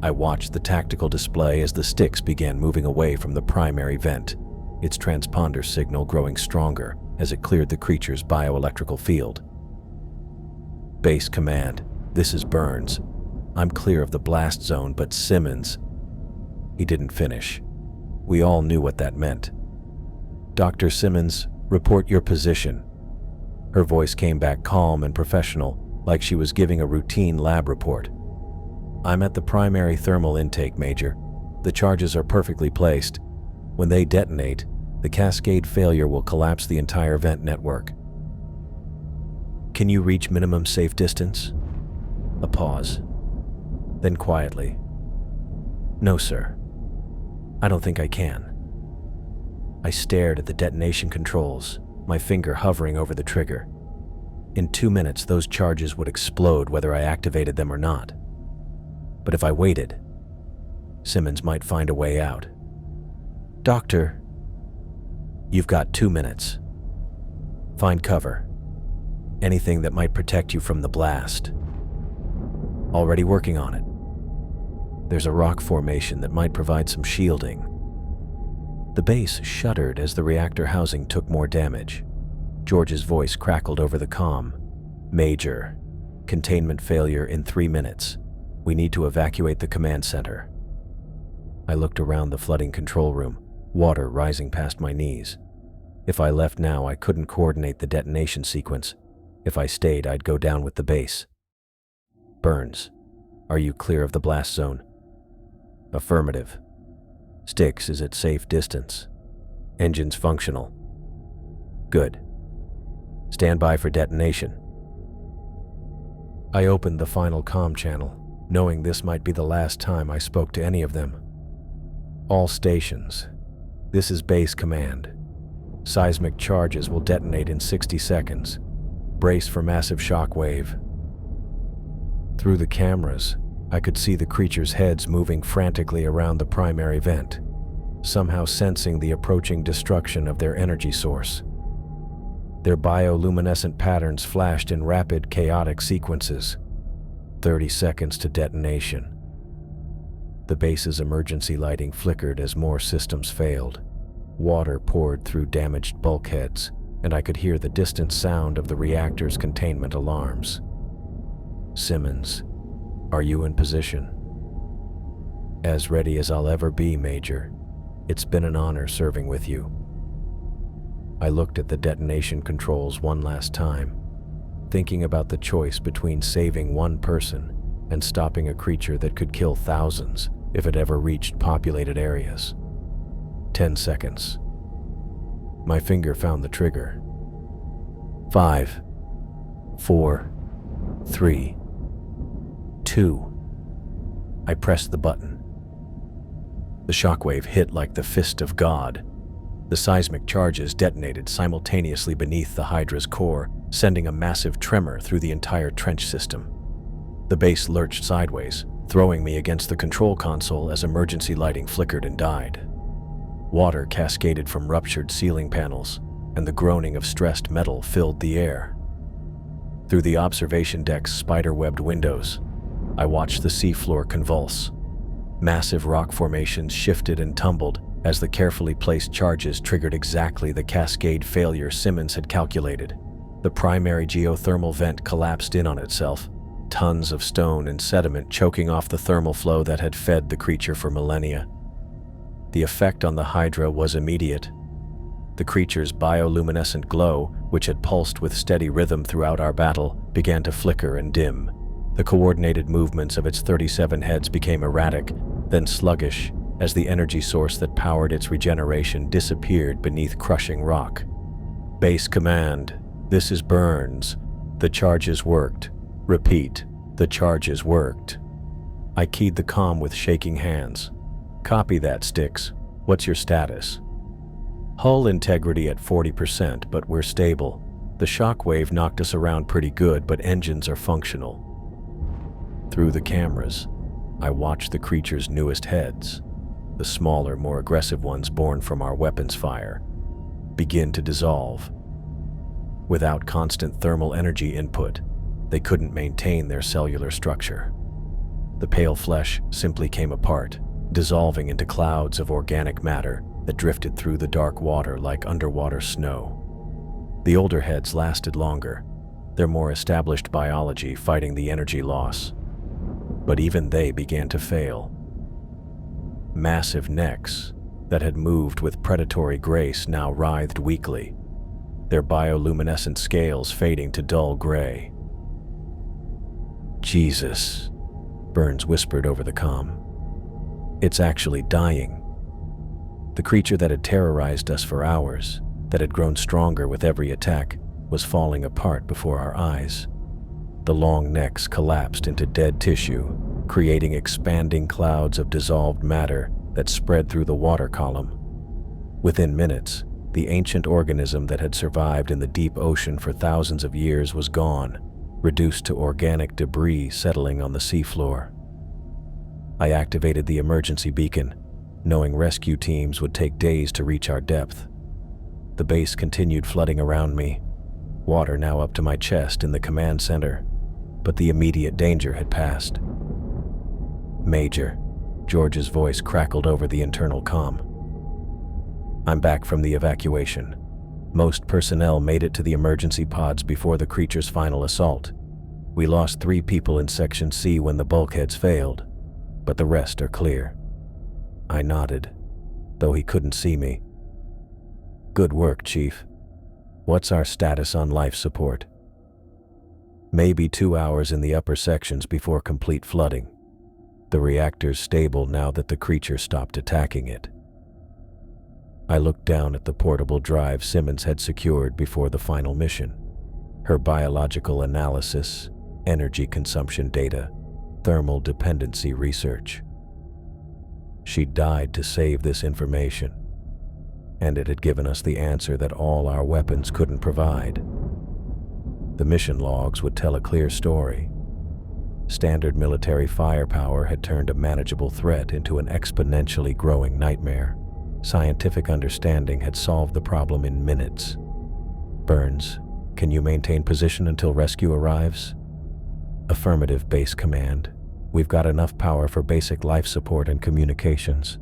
I watched the tactical display as the sticks began moving away from the primary vent, its transponder signal growing stronger as it cleared the creature's bioelectrical field. Base command, this is Burns. I'm clear of the blast zone, but Simmons... He didn't finish. We all knew what that meant. Dr. Simmons, report your position. Her voice came back calm and professional, like she was giving a routine lab report. I'm at the primary thermal intake, Major. The charges are perfectly placed. When they detonate, the cascade failure will collapse the entire vent network. Can you reach minimum safe distance? A pause. Then quietly. No, sir. I don't think I can. I stared at the detonation controls, my finger hovering over the trigger. In 2 minutes, those charges would explode whether I activated them or not. But if I waited, Simmons might find a way out. Doctor, you've got 2 minutes. Find cover. Anything that might protect you from the blast. Already working on it. There's a rock formation that might provide some shielding. The base shuddered as the reactor housing took more damage. George's voice crackled over the comm. Major, containment failure in 3 minutes. We need to evacuate the command center. I looked around the flooding control room, water rising past my knees. If I left now, I couldn't coordinate the detonation sequence. If I stayed, I'd go down with the base. Burns, are you clear of the blast zone? Affirmative. Styx is at safe distance. Engines functional. Good. Stand by for detonation. I opened the final comm channel, knowing this might be the last time I spoke to any of them. All stations. This is base command. Seismic charges will detonate in 60 seconds. Brace for massive shockwave. Through the cameras, I could see the creatures' heads moving frantically around the primary vent, somehow sensing the approaching destruction of their energy source. Their bioluminescent patterns flashed in rapid, chaotic sequences. 30 seconds to detonation. The base's emergency lighting flickered as more systems failed. Water poured through damaged bulkheads, and I could hear the distant sound of the reactor's containment alarms. Simmons, are you in position? As ready as I'll ever be, Major. It's been an honor serving with you. I looked at the detonation controls one last time, thinking about the choice between saving one person and stopping a creature that could kill thousands if it ever reached populated areas. 10 seconds. My finger found the trigger. 5, 4, 3, 2. I pressed the button. The shockwave hit like the fist of God. The seismic charges detonated simultaneously beneath the Hydra's core, sending a massive tremor through the entire trench system. The base lurched sideways, throwing me against the control console as emergency lighting flickered and died. Water cascaded from ruptured ceiling panels, and the groaning of stressed metal filled the air. Through the observation deck's spider-webbed windows, I watched the seafloor convulse. Massive rock formations shifted and tumbled as the carefully placed charges triggered exactly the cascade failure Simmons had calculated. The primary geothermal vent collapsed in on itself, tons of stone and sediment choking off the thermal flow that had fed the creature for millennia. The effect on the Hydra was immediate. The creature's bioluminescent glow, which had pulsed with steady rhythm throughout our battle, began to flicker and dim. The coordinated movements of its 37 heads became erratic, then sluggish, as the energy source that powered its regeneration disappeared beneath crushing rock. Base command, this is Burns. The charges worked. Repeat, the charges worked. I keyed the comm with shaking hands. Copy that, Styx. What's your status? Hull integrity at 40%, but we're stable. The shockwave knocked us around pretty good, but engines are functional. Through the cameras, I watched the creature's newest heads, the smaller, more aggressive ones born from our weapons fire, begin to dissolve. Without constant thermal energy input, they couldn't maintain their cellular structure. The pale flesh simply came apart, dissolving into clouds of organic matter that drifted through the dark water like underwater snow. The older heads lasted longer, their more established biology fighting the energy loss. But even they began to fail. Massive necks that had moved with predatory grace now writhed weakly, their bioluminescent scales fading to dull gray. Jesus, Burns whispered over the comm. It's actually dying. The creature that had terrorized us for hours, that had grown stronger with every attack, was falling apart before our eyes. The long necks collapsed into dead tissue, creating expanding clouds of dissolved matter that spread through the water column. Within minutes, the ancient organism that had survived in the deep ocean for thousands of years was gone, reduced to organic debris settling on the seafloor. I activated the emergency beacon, knowing rescue teams would take days to reach our depth. The base continued flooding around me. water now up to my chest in the command center, but the immediate danger had passed. "Major," George's voice crackled over the internal comm. "I'm back from the evacuation. Most personnel made it to the emergency pods before the creature's final assault. We lost 3 people in Section C when the bulkheads failed, but the rest are clear." I nodded, though he couldn't see me. "Good work, Chief. What's our status on life support?" "Maybe 2 hours in the upper sections before complete flooding. The reactor's stable now that the creature stopped attacking it." I looked down at the portable drive Simmons had secured before the final mission. Her biological analysis, energy consumption data, thermal dependency research. She died to save this information, and it had given us the answer that all our weapons couldn't provide. The mission logs would tell a clear story. Standard military firepower had turned a manageable threat into an exponentially growing nightmare. Scientific understanding had solved the problem in minutes. "Burns, can you maintain position until rescue arrives?" "Affirmative, Base Command. We've got enough power for basic life support and communications."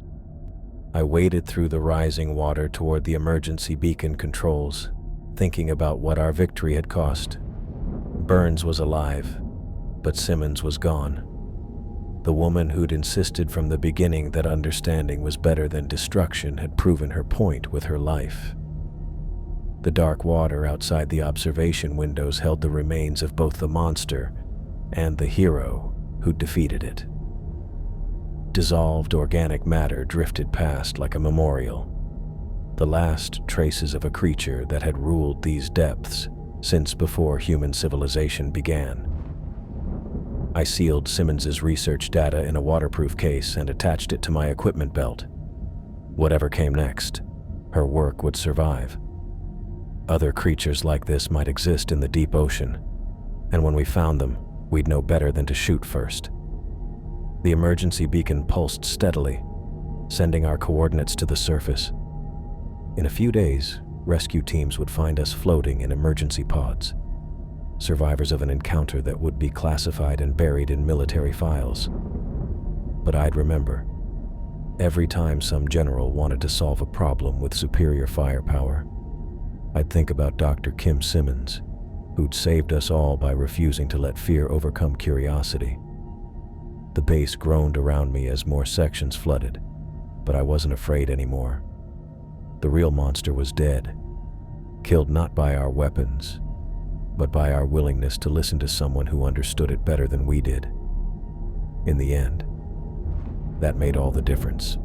I waded through the rising water toward the emergency beacon controls, thinking about what our victory had cost. Burns was alive, but Simmons was gone. The woman who'd insisted from the beginning that understanding was better than destruction had proven her point with her life. The dark water outside the observation windows held the remains of both the monster and the hero who'd defeated it. Dissolved organic matter drifted past like a memorial, the last traces of a creature that had ruled these depths since before human civilization began. I sealed Simmons's research data in a waterproof case and attached it to my equipment belt. Whatever came next, her work would survive. Other creatures like this might exist in the deep ocean, and when we found them, we'd know better than to shoot first. The emergency beacon pulsed steadily, sending our coordinates to the surface. In a few days, rescue teams would find us floating in emergency pods, survivors of an encounter that would be classified and buried in military files. But I'd remember. Every time some general wanted to solve a problem with superior firepower, I'd think about Dr. Kim Simmons, who'd saved us all by refusing to let fear overcome curiosity. The base groaned around me as more sections flooded, but I wasn't afraid anymore. The real monster was dead, killed not by our weapons, but by our willingness to listen to someone who understood it better than we did. In the end, that made all the difference.